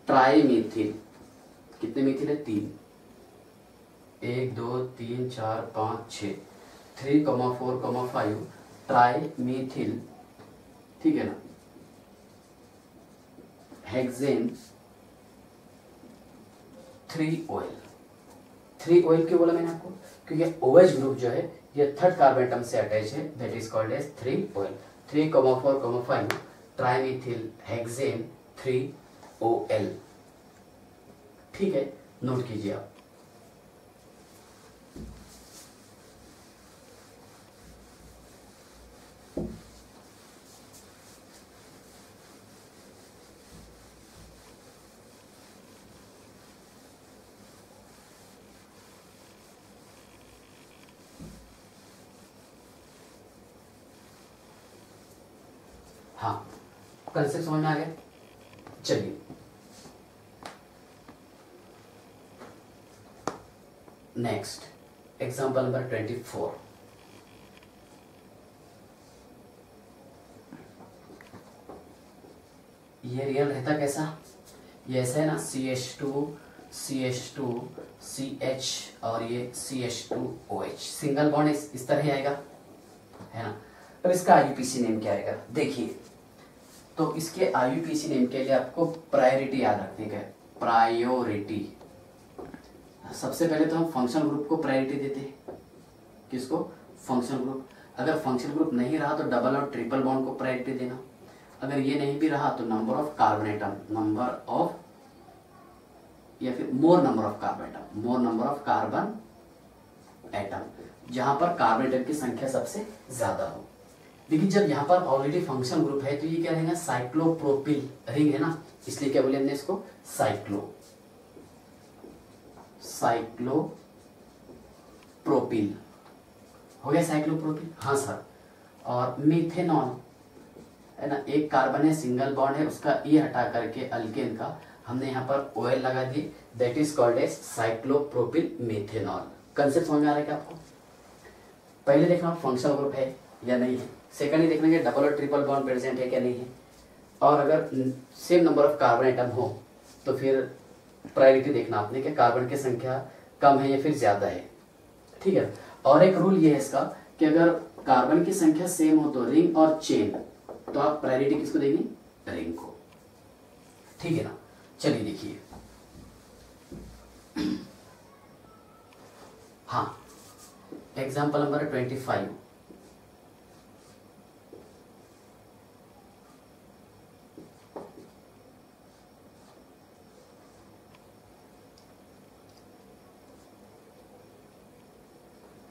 ट्राइमीथिल। कितने मीथिल है? 3, 1, 2, 3, 4, 5, 6 3, 4, 5 ट्राइमीथिल। ठीक है ना। Hexane 3 ol. 3 ऑयल क्यों बोला मैंने आपको? क्योंकि OH ग्रुप जो है ये थर्ड कार्बन एटम से अटैच है, that is called as 3 ol. 3, 4, 5 trimethyl hexane 3 OL। ठीक है, नोट कीजिए आप। हाँ, कंसेप्ट समझ में आ गया? चलिए नेक्स्ट एग्जांपल नंबर 24। ये रियल रहता कैसा? ये ऐसा है ना, CH2 CH2 CH और ये CH2OH सिंगल बॉन्ड इस तरह ही आएगा, है ना। अब इसका IUPAC नेम क्या आएगा? देखिए, तो इसके IUPAC नेम के लिए आपको प्रायोरिटी याद रखने का है। प्रायोरिटी, सबसे पहले तो हम फंक्शनल ग्रुप को प्रायोरिटी देते हैं। किसको? Functional group. अगर फंक्शनल ग्रुप नहीं रहा तो डबल और ट्रिपल बॉन्ड को प्रायोरिटी देना। अगर ये नहीं भी रहा तो number of carbon atom, number of या फिर मोर number of carbon atom, more number of carbon atom, जहां पर कार्बन एटम की संख्या सबसे ज्यादा हो। लेकिन जब यहाँ पर ऑलरेडी फंक्शनल ग्रुप है तो ये क्या रहेगा? साइक्लोप्रोपिल रिंग है ना, इसलिए क्या बोले हमने इसको? साइक्लोप्रोपिल हो गया। साइक्लोप्रोपिल, हाँ सर। और मीथेनॉल है ना, एक कार्बन है, सिंगल बॉन्ड है, उसका ई हटा करके अल्केन का हमने यहाँ पर OL लगा दी, that is called as cyclopropyl methanol. Concept समझ में आ रहा है क्या आपको? पहले देखना फंक्शनल ग्रुप है या नहीं है, सेकंड ही देखना कि डबल और ट्रिपल बॉन्ड प्रेजेंट है क्या नहीं है, और अगर same number of carbon atom हो तो फिर प्रायोरिटी देखना आपने कि कार्बन की संख्या कम है या फिर ज्यादा है। ठीक है। और एक रूल ये है इसका कि अगर कार्बन की संख्या सेम हो तो रिंग और चेन, तो आप प्रायोरिटी किसको देंगे? रिंग को। ठीक है ना। चलिए देखिए, हाँ, एग्जाम्पल नंबर 25।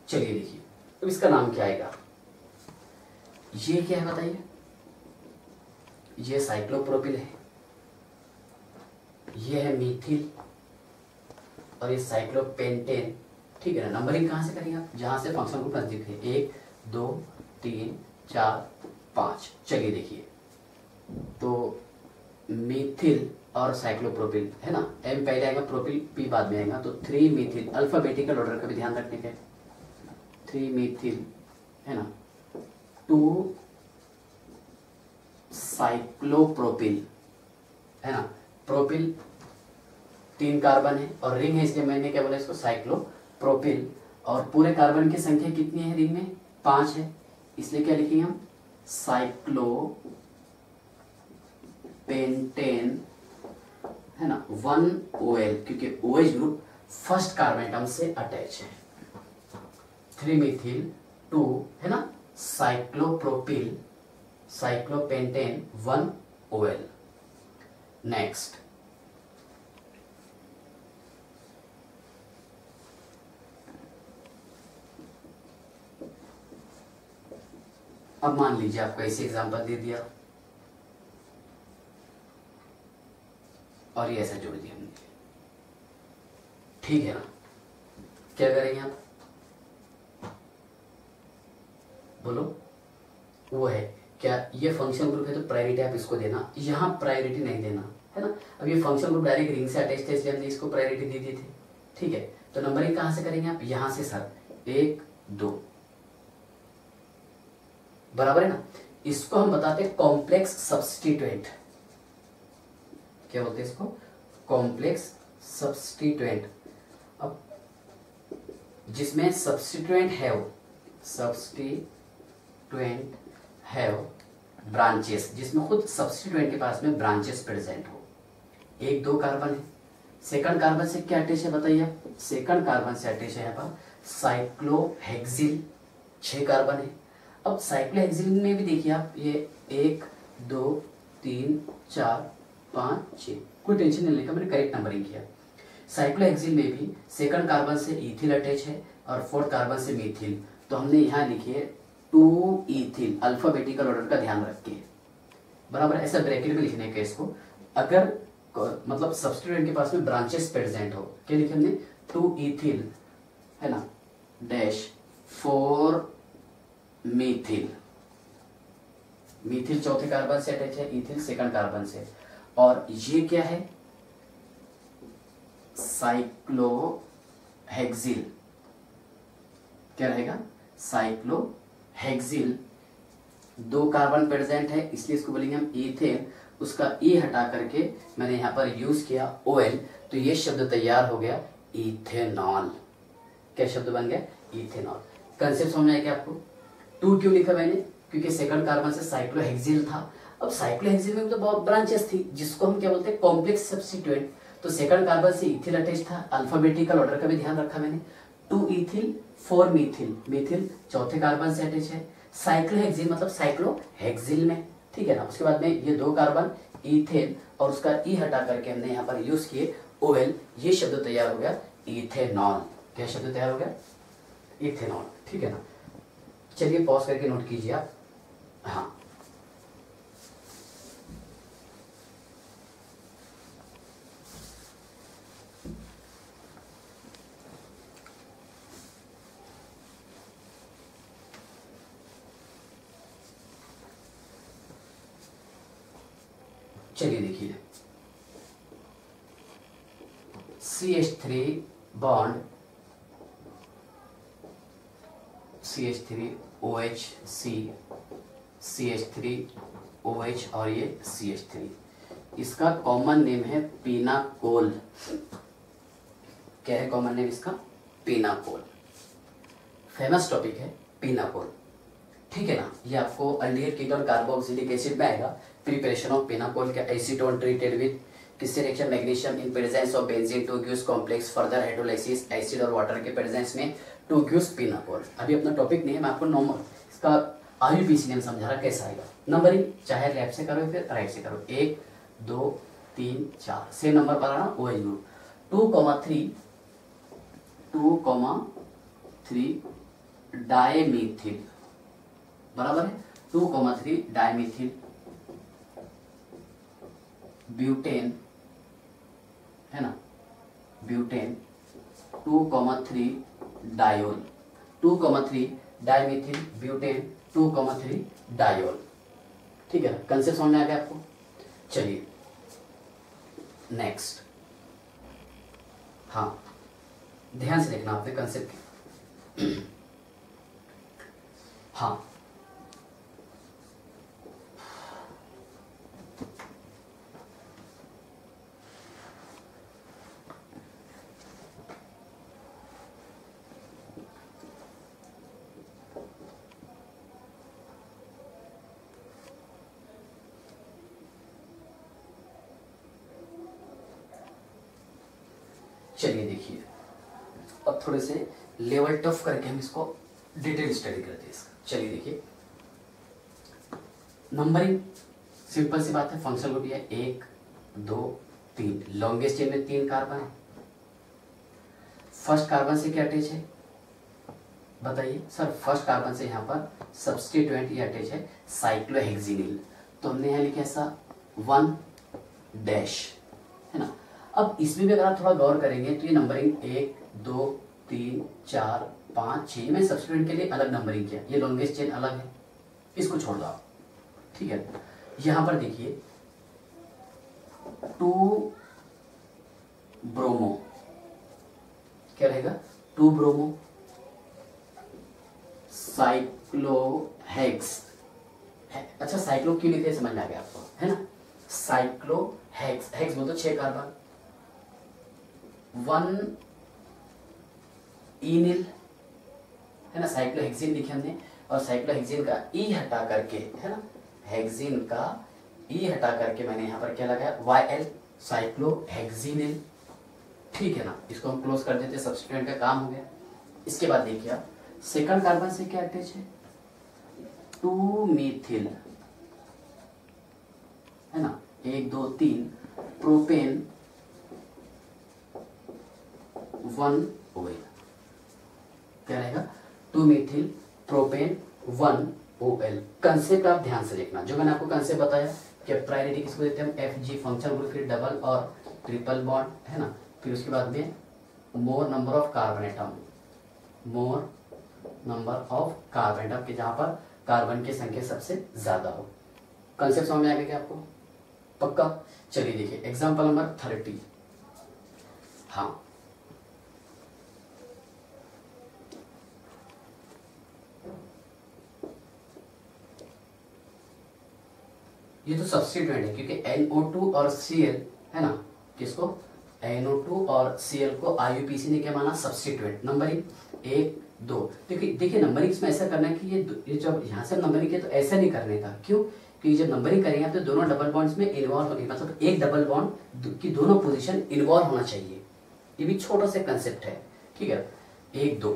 चलिए देखिए, तो इसका नाम क्या आएगा? ये क्या है बताइए? ये साइक्लोप्रोपिल है, ये है मीथिल और ये साइक्लोपेंटेन। ठीक है ना। नंबरिंग कहाँ से करेंगे आप? जहां से फंक्शन ग्रुप नजदीक है, 1, 2, 3, 4, 5। चलिए देखिए, तो मीथिल और साइक्लोप्रोपिल है ना, M पहले आएगा, प्रोपिल P बाद में आएगा, तो 3 मीथिल, अल्फाबेटिकल ऑर्डर का भी ध्यान रखने का है। 3 मीथिल है ना, 2 साइक्लोप्रोपिल है ना, प्रोपिल 3 कार्बन है और रिंग है, इसलिए मैंने क्या बोला इसको? साइक्लोप्रोपिल। और पूरे कार्बन की संख्या कितनी है रिंग में? 5 है, इसलिए क्या लिखेंगे हम? साइक्लोपेंटेन, है ना, 1OL, क्योंकि OH group first carbon atom से अटैच है। 3 मिथिल 2, है ना, साइक्लोप्रोपिल, साइक्लोपेंटेन 1OL। नेक्स्ट, अब मान लीजिए आपको ऐसे एग्जांपल दे दिया और ये ऐसा जोड़ दिया हमने, ठीक है ना, क्या करेंगे आप बोलो? वो है क्या, ये फंक्शन ग्रुप है तो प्रायोरिटी आप इसको देना, यहाँ प्रायोरिटी नहीं देना, है ना। अब ये फंक्शन ग्रुप डायरेक्ट रिंग से अटैच थे इसलिए हमने इसको प्रायोरिटी दे दी थी, ठीक है। तो नंबरिंग कहाँ से करेंगे आप? यहाँ से सर, 1 2, बराबर है ना। इसको हम बताते हैं कॉम्प्लेक्स सब्स्टिट्यूएंट, क्या बोलते हैं इसको? Complex substituent. अब जिसमें सब्स्टिट्यूएंट हैव ब्रांचेस, जिसमें खुद सब्स्टिट्यूएंट के पास में ब्रांचेस प्रेजेंट हो। 1 2 कार्बन है, सेकंड कार्बन से क्या अटैच है बताइए? सेकंड कार्बन से अटैच है यहाँ पर साइक्लोहेक्सिल, 6 कार्बन है। अब साइक्लोहेक्सिल में भी देखिए आप, ये 1 2 3 4 5 6, कोई टेंशन नहीं लेगा, मैंने करेक्ट नंबरिंग किया। साइक्लोहेक्सिल में भी सेकंड कार्बन से इथिल अटैच है और फोर्थ कार्बन से मीथिल, तो हमने यहाँ लिखिए 2 इथिल, अल्फाबेटिकल ऑर्डर का ध्यान रख के, बराबर। ऐसा ब्रैकेट में लिखने का इसको, अगर मतलब सब्स्टिट्यूएंट के पास में ब्रांचेस प्रेजेंट हो, क्या लिखे हमने? 2 इथिल, है ना, डैश 4 मीथिल, मीथिल चौथे कार्बन से अटैच है, इथिल सेकंड कार्बन से, और ये क्या है? साइक्लोहेक्सिल, क्या रहेगा? साइक्लोहेक्सिल, 2 कार्बन प्रेजेंट है इसलिए इसको बोलेंगे हम इथेन, उसका ई हटा करके मैंने यहाँ पर यूज किया OL, तो ये शब्द तैयार हो गया इथेनॉल। क्या शब्द बन गया? इथेनॉल। कंसेप्ट समझ आया क्या आपको? 2 क्यों लिखा मैंने? क्योंकि सेकंड कार्बन से साइक्लोहेक्सिल था। अब साइक्लोहेक्सिल में भी तो बहुत ब्रांचेस थी, जिसको हम क्या बोलते हैं? Complex substituent. तो सेकंड कार्बन से इथिल अटैच था, अल्फाबेटिकल ऑर्डर का भी ध्यान रखा मैंने। 2 इथिल 4 मीथिल, मीथिल चौथे कार्बन से अटैच है। साइक्लोहेक्सिल मतलब साइक्लोहेक्सिल में, ठीक है ना। उसके बाद में ये 2 कार्बन इथेन और उसका ई हटा करके हमने यहाँ पर यूज किए OL, ये शब्द तैयार हो गया इथेनॉल। क्या शब्द तैयार हो गया? इथेनॉल, ठीक है ना। चलिए पॉज करके नोट कीजिए आप। हाँ, चलिए देखिए, CH3 bond CH3OH C, CH3OH और ये CH3, इसका कॉमन नेम है पिनाकोल। क्या है कॉमन नेम इसका? पिनाकोल। फेमस टॉपिक है पिनाकोल, ठीक है ना। ये आपको अल्डिहाइड कीटोन कार्बोक्सिलिक एसिड में आएगा। प्रिपरेशन ऑफ पिनाकोल का एसीटोन ट्रीटेड विद किससे reaction? Magnesium in presence of benzene 2 gives complex, further hydrolysis acid और वाटर के प्रेजेंस में 2 गिव्स पिनाकोल। अभी अपना टॉपिक नहीं है, मैं आपको नॉर्मल इसका आईयूपीसी ने समझा रहा कैसा आएगा। नंबरिंग चाहे लेफ्ट से करो फिर राइट से करो, 1 2 3 4, सेम नंबर पर आना। OH ग्रुप 2,3 डायमीथिल, बराबर है। 2,3 डायमीथिल ब्यूटेन, है ना, ब्यूटेन 2,3 डायोल, 2,3 डायमीथिल ब्यूटेन 2,3 डायोल, ठीक है ना। कंसेप्ट समझ में आ गया आपको? चलिए नेक्स्ट। हाँ, ध्यान से देखना आपने कंसेप्ट। हाँ, चलिए देखिए, अब थोड़े से लेवल टफ करके हम इसको डिटेल स्टडी करते हैं इसका। चलिए देखिए, नंबरिंग सिंपल सी बात है, फंक्शनल ग्रुप है 1 2 3, लॉन्गेस्ट चेन में 3 कार्बन है। फर्स्ट कार्बन से क्या अटैच है बताइए सर? फर्स्ट कार्बन से यहाँ पर सब्स्टिट्यूएंट ये अटैच है साइक्लोहेक्सिनिल, तो हमने यहाँ लिखा ऐसा 1 डैश, है ना। अब इसमें भी अगर आप थोड़ा गौर करेंगे तो ये नंबरिंग 1 2 3 4 5 6 में सब्स्टिट्यूएंट के लिए अलग नंबरिंग किया, ये लॉन्गेस्ट चेन अलग है, इसको छोड़ दो आप, ठीक है। यहां पर देखिए 2 ब्रोमो, क्या रहेगा? 2 ब्रोमो साइक्लोहेक्स, अच्छा साइक्लो क्यों लिखे समझ में आ गया आपको, है ना। साइक्लोहेक्स, हेक्स बोलते 6 कार्बन, 1 इनिल, है ना। साइक्लोहेक्सिन लिखे हमने, और साइक्लोहेक्सिन का ई हटा करके, है ना, हेक्सिन का ई हटा करके मैंने यहाँ पर क्या लगाया? YL, साइक्लोहेक्सिनिल, ठीक है ना। इसको हम क्लोज कर देते, सब्स्टिट्यूएंट का काम हो गया। इसके बाद देखिए आप, सेकंड कार्बन से क्या अटैच है? 2 मीथिल, है ना, 1 2 3 प्रोपेन 1 OL, क्या रहेगा? 2 मीथिल प्रोपेन 1 OL। कंसेप्ट आप ध्यान से देखना, जो मैंने आपको कंसेप्ट बताया कि प्रायोरिटी किसको देते हैं हम? FG फंक्शनल ग्रुप, फिर डबल और ट्रिपल बॉन्ड, है ना। फिर उसके बाद में मोर number of carbon atom, more number of carbon atom, के जहां पर कार्बन की संख्या सबसे ज्यादा हो। कंसेप्ट समझ में आ गया क्या आपको? पक्का। चलिए देखिए एग्जांपल नंबर 30, हाँ ये तो सब्स्टिट्यूएंट है, क्योंकि NO2 और Cl, है ना, किसको? NO2 और Cl को IUPAC ने क्या माना? सब्स्टिट्यूएंट। नंबरिंग 1 2, देखिए नंबरिंग इसमें ऐसा करना है कि ये जब यहाँ से नंबरिंग किया तो ऐसा नहीं करने का, क्यों? क्योंकि जब नंबरिंग करेंगे तो दोनों डबल बॉन्ड्स में इन्वॉल्व होंगे, मतलब एक डबल बॉन्ड की दोनों पोजीशन इन्वॉल्व होना चाहिए। ये भी छोटा सा कंसेप्ट है, ठीक है। 1 2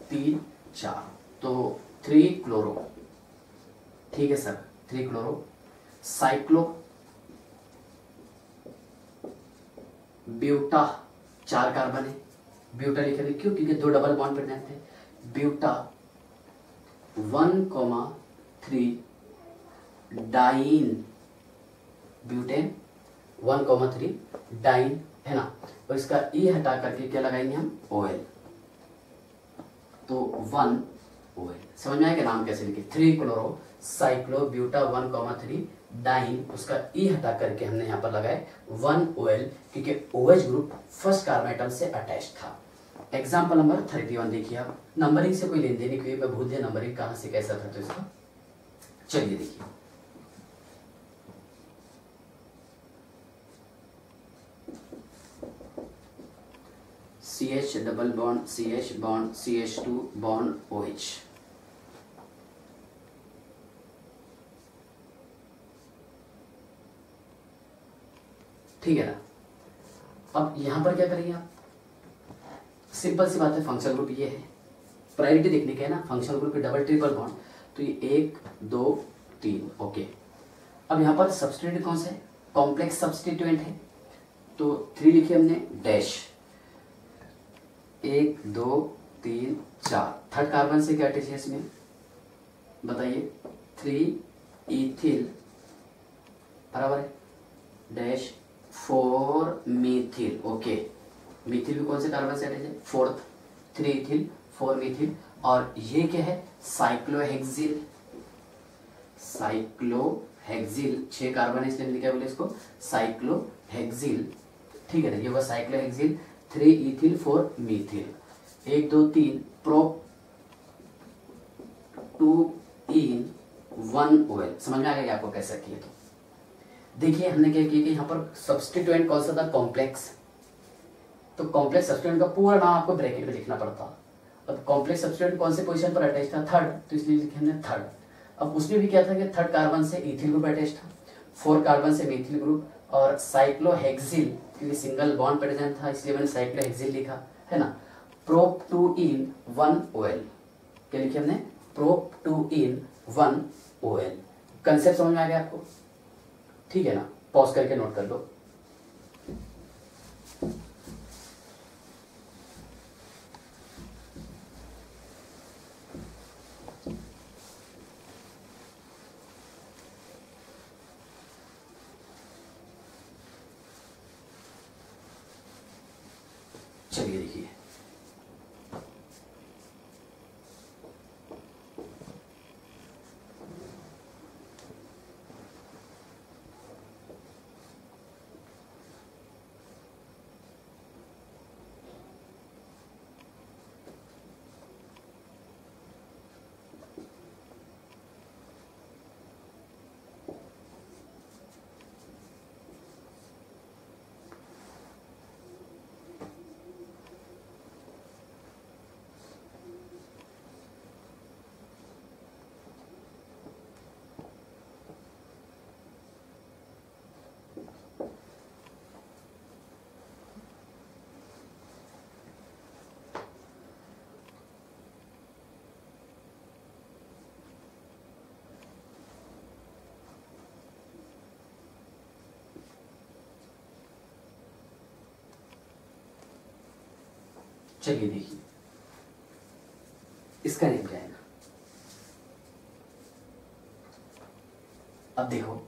3 4, तो 3 क्लोरो, ठीक है sir, 3 chloro, cyclo buta, 4 carbon है, ब्यूटा लिखे थे क्यों? क्योंकि 2 डबल बॉन्ड प्रेजेंट थे। ब्यूटा 1,3 डाइन, ब्यूटेन 1,3 डाइन, है ना। और इसका ई हटा करके क्या लगाएंगे हम? OL, तो 1 OL। समझ में आएगा नाम कैसे लिखे? 3 क्लोरो साइक्लो ब्यूटा 1,3 डाइन, उसका ई हटा करके हमने यहाँ पर लगाए 1 OL, क्योंकि OH group first carbon atom से अटैच था। एग्जाम्पल नंबर 31 देखिए आप, नंबरिंग से कोई लेन देन नहीं, क्योंकि मैं भूल गया नंबरिंग कहाँ से कैसा था तो इसका। चलिए देखिए, CH double bond CH bond CH2 bond OH, ठीक है ना। अब यहां पर क्या करेंगे आप? सिंपल सी बात है, फंक्शनल ग्रुप ये है, प्रायोरिटी देखने के है ना, फंक्शनल ग्रुप के डबल ट्रिपल बॉन्ड, तो ये 1 2 3, ओके। अब यहाँ पर सब्स्टिट्यूएंट कौन सा है? कॉम्प्लेक्स सब्स्टिट्यूएंट है, तो 3 लिखे हमने डैश, 1 2 3 4। थर्ड कार्बन से क्या अटैच है इसमें बताइए? 3 इथिल, बराबर है, डैश 4 मीथिल, ओके। मीथिल भी कौन से कार्बन से अटैच है? 4th, 3 इथिल 4 मीथिल, और ये क्या है? साइक्लोहेक्सिल, साइक्लोहेक्सिल 6 कार्बन है इसलिए क्या बोले इसको? साइक्लोहेक्सिल, ठीक है ना। ये हुआ साइक्लोहेक्सिल, 3 इथिल 4 मीथिल, 1 2 3 प्रोप 2 इन 1 OL। समझ में आ गया आपको कैसे किया? तो देखिए हमने क्या किया कि यहाँ पर सब्स्टिट्यूएंट कौन सा था? कॉम्प्लेक्स, तो कॉम्प्लेक्स सब्स्टिट्यूएंट का पूरा नाम आपको ब्रैकेट में लिखना पड़ता। अब कॉम्प्लेक्स सब्स्टिट्यूएंट कौन से पोजीशन पर अटैच था? थर्ड, तो इसलिए लिखे हमने थर्ड। अब उसमें भी क्या था कि थर्ड कार्बन से इथिल ग्रुप अटैच था, 4 कार्बन से मीथिल ग्रुप, और साइक्लोहेक्सिल क्योंकि सिंगल बॉन्ड प्रेजेंट था इसलिए मैंने साइक्लोहेक्सिल लिखा है ना। प्रोप 2 इन 1 OL, क्या लिखे हमने, प्रोप 2 इन 1 OL। कंसेप्ट समझ में आ गया आपको, ठीक है ना, पॉज करके नोट कर लो। चलिए देखिए, चलिए देखिए इसका नेम क्या है ना। अब देखो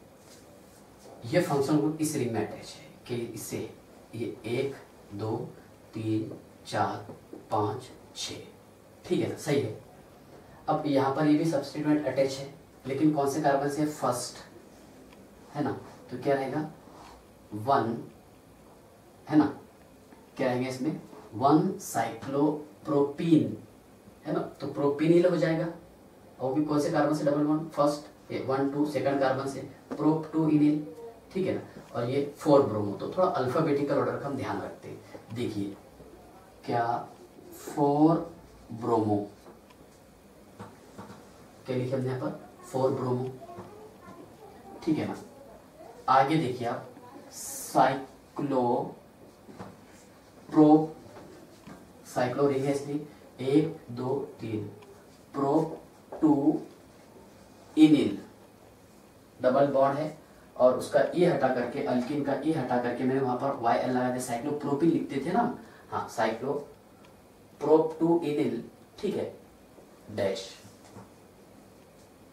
ये फंक्शन ग्रुप इस रिंग में अटैच है कि इससे ये 1 2 3 4 5 6, ठीक है ना, सही है। अब यहाँ पर ये भी सब्स्टिट्यूएंट अटैच है, लेकिन कौन से कार्बन से, फर्स्ट है ना, तो क्या रहेगा 1 है ना, क्या रहेगा इसमें 1 साइक्लोप्रोपीन है ना, तो प्रोपीनिल हो जाएगा। और भी कौन से कार्बन से double bond, first 1 2 second carbon से प्रोप 2 इनिल, ठीक है ना, और ये 4 ब्रोमो। तो थोड़ा अल्फाबेटिकल ऑर्डर का हम ध्यान रखते हैं। देखिए क्या 4 ब्रोमो, क्या लिखे हमने यहाँ पर 4 ब्रोमो, ठीक है ना। आगे देखिए आप साइक्लो प्रोप, साइक्लो रिंग है इसलिए 1 2 3 प्रोप 2 इनिल, डबल बॉन्ड है और उसका ए हटा करके, अल्किन का ए हटा करके मैंने वहां पर YL लगा दिया, साइक्लोप्रोपिन लिखते थे ना, हाँ साइक्लो प्रोप 2 इनिल, ठीक है, डैश।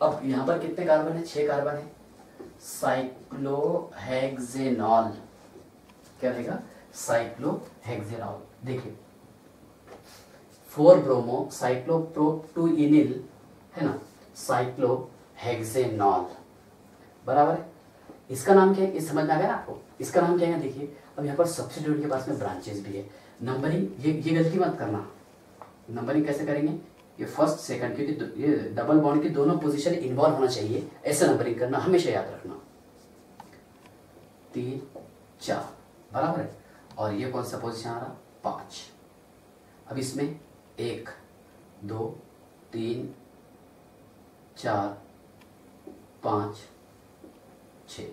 अब यहां पर कितने कार्बन है, 6 कार्बन है, साइक्लोहेक्सेनॉल, क्या रहेगा साइक्लोहेक्सेनॉल। देखिए 4 ब्रोमो साइक्लोप्रोप 2 इनिल है ना, साइक्लोहेक्सेनॉल, बराबर है। इसका नाम क्या है, इस समझ में आ गया ना आपको, इसका नाम क्या है। देखिए अब यहाँ पर सब्स्टिट्यूएंट के पास में ब्रांचेस भी है। नंबरिंग ये गलती मत करना, नंबरिंग कैसे करेंगे, ये फर्स्ट सेकंड, क्योंकि ये डबल बॉन्ड की दोनों पोजीशन इन्वॉल्व होना चाहिए, ऐसा नंबरिंग करना, हमेशा याद रखना। 3 4 बराबर है, और ये कौन सा पोजीशन आ रहा, 5। अब इसमें 1 2 3 4 5 6,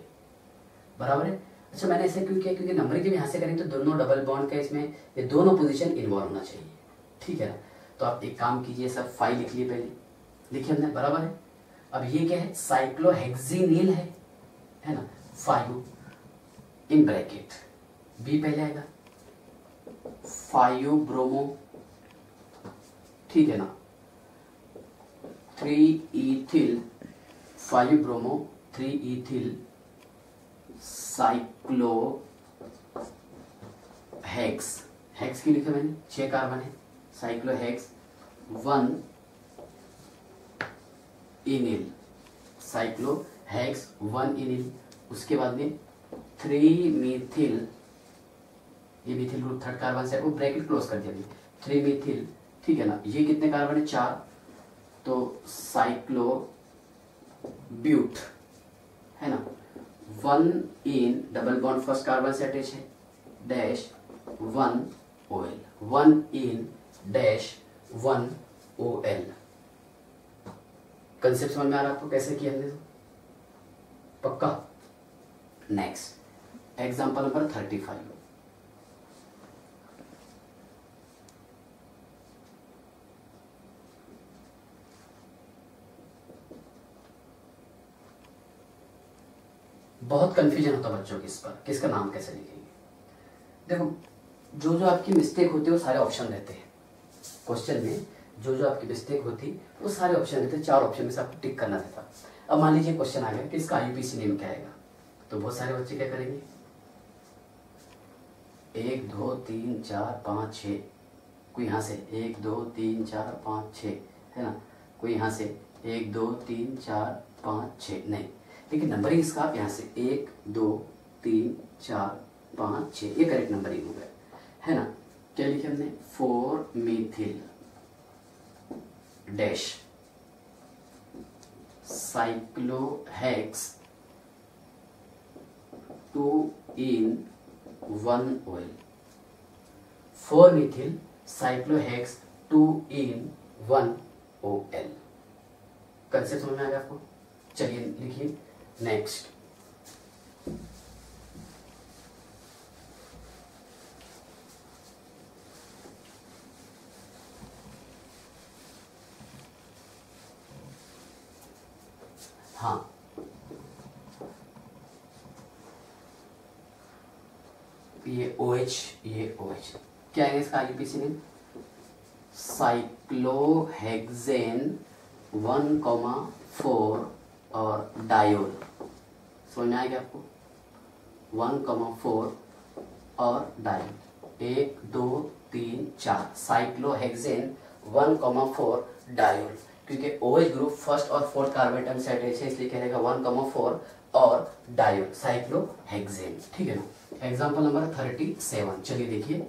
बराबर है। अच्छा मैंने ऐसे क्यों किया, क्योंकि नंबरिंग जब यहाँ से करेंगे तो दोनों डबल बॉन्ड का इसमें ये दोनों पोजीशन इन्वॉल्व होना चाहिए, ठीक है ना। तो आप एक काम कीजिए, सब 5 लिख लिए, पहले लिखिए हमने, बराबर है। अब ये क्या है, साइक्लोहेक्सिनिल है ना, 5 इन ब्रैकेट, बी पहले आएगा, 5 ब्रोमो, ठीक है ना, 3 ethyl, 5 bromo 3 ethyl cyclo hex, hex की लिखा मैंने, 6 कार्बन है, साइक्लो हेक्स 1 इनिल, साइक्लो हेक्स 1 इनिल। उसके बाद में 3 मिथिल, ये मिथिल ग्रुप थर्ड कार्बन से, वो ब्रैकेट क्लोज कर दिया, 3 मिथिल, ठीक है ना। ये कितने कार्बन है, 4, तो साइक्लो ब्यूट है ना, 1 in double bond first carbon से अटैच है, dash 1 OL, 1 in dash 1 OL। Concept समझ में आ रहा है आपको कैसे किया हमने, पक्का। नेक्स्ट एग्जांपल नंबर 35, बहुत कंफ्यूजन होता है बच्चों की इस पर कि इसका नाम कैसे लिखेंगे। देखो जो जो आपकी मिस्टेक होती है वो सारे ऑप्शन रहते हैं क्वेश्चन में, जो जो आपकी मिस्टेक होती वो सारे ऑप्शन रहते हैं, 4 ऑप्शन में से आपको टिक करना रहता। अब मान लीजिए क्वेश्चन आ गया कि इसका IUPAC नेम क्या आएगा, तो बहुत सारे बच्चे क्या करेंगे 1 2 3 4 5 6, कोई यहाँ से 1 2 3 4 5 6 है ना, कोई यहाँ से 1 2 3 4 5 6, नहीं लेकिन नंबरिंग इसका आप यहाँ से 1 2 3 4 5 6 ये करेक्ट नंबरिंग हो गया है ना। क्या लिखे हमने 4 methyl dash साइक्लोहेक्स 2 in 1 oil, 4 methyl साइक्लोहेक्स 2 in 1 OL। Concept समझ में आ गया आपको? चलिए लिखिए नेक्स्ट। हाँ ये OH, ये OH क्या है इसका IUPAC नेम, साइक्लोहेक्सेन 1,4 और डायोल। समझ में आएगा आपको 1,4 और डायोल 1 2 3 4 साइक्लोहेक्सेन 1,4 डायोल, क्योंकि OH ग्रुप फर्स्ट और फोर्थ कार्बन एटम से अटैच है इसलिए कहेगा 1,4 और डायोल साइक्लोहेक्सेन। ठीक है ना। एग्जांपल नंबर 37 चलिए देखिए।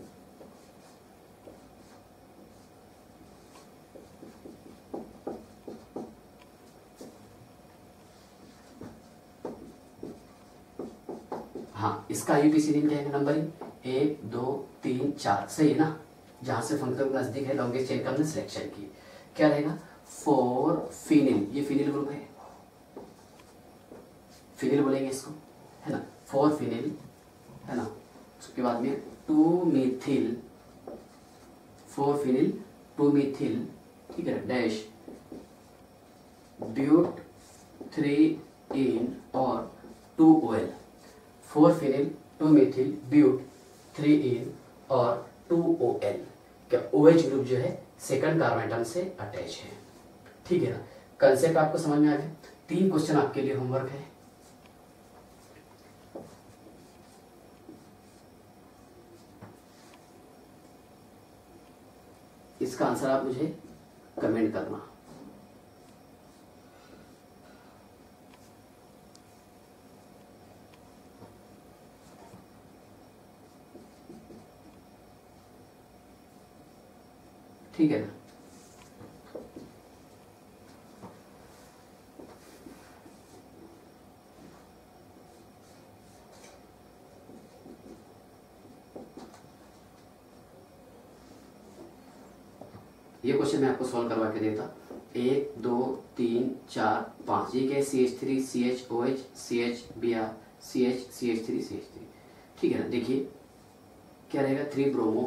हाँ इसका IUPAC नेम क्या है नंबरिंग 1 2 3 4 सही है ना, जहां से फंक्शन नजदीक है लॉन्गेस्ट चेन का हमने सिलेक्शन की। क्या रहेगा 4 फिनिल, ये फिनिल ग्रुप है, फिनिल बोलेंगे इसको है ना, 4 फिनिल है ना। उसके बाद में 2 मिथिल 4 फिनिल 2 मिथिल ठीक है डैश ब्यूट 3 in और 2 OL, 4 phenyl 2 methyl but 3 in और 2 OL। क्या OH ग्रुप जो है सेकंड कार्बन एटम से अटैच है। ठीक है ना। कंसेप्ट आपको समझ में आ गया। 3 क्वेश्चन आपके लिए होमवर्क है। इसका आंसर आप मुझे कमेंट करना। ठीक है ना। ये क्वेश्चन मैं आपको सॉल्व करवा के देता। 1 2 3 4 5 ये क्या है CH3 CHOH CHBr CH CH3 CH3 ठीक है ना। देखिए क्या रहेगा 3 ब्रोमो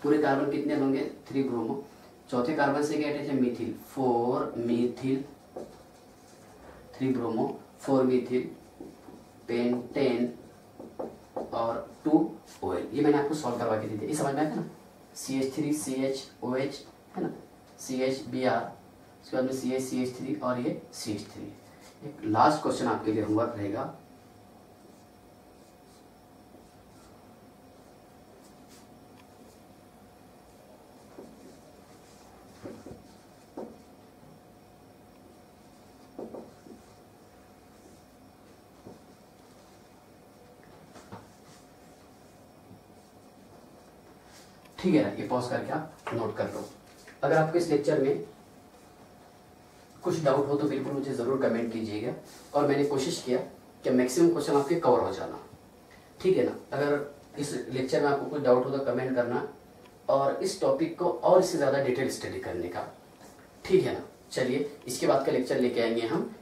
पूरे कार्बन कितने होंगे 3 ब्रोमो। चौथे कार्बन से क्या अटैच है मिथिल 4 मिथिल 3 ब्रोमो 4 मिथिल पेंटेन और 2 OL। ये मैंने आपको सॉल्व करवा के दी थी, ये समझ में आया ना। CH3 CHOH है ना CHBr उसके बाद में CH CH3 और ये CH3। एक लास्ट क्वेश्चन आपके लिए होमवर्क रहेगा। ठीक है ना। ये पॉज करके आप नोट कर लो। अगर आपको इस लेक्चर में कुछ डाउट हो तो बिल्कुल मुझे ज़रूर कमेंट कीजिएगा और मैंने कोशिश किया कि मैक्सिमम क्वेश्चन आपके कवर हो जाना। ठीक है ना। अगर इस लेक्चर में आपको कुछ डाउट हो तो कमेंट करना और इस टॉपिक को और इससे ज़्यादा डिटेल स्टडी करने का। ठीक है ना। चलिए इसके बाद का लेक्चर लेके आएंगे हम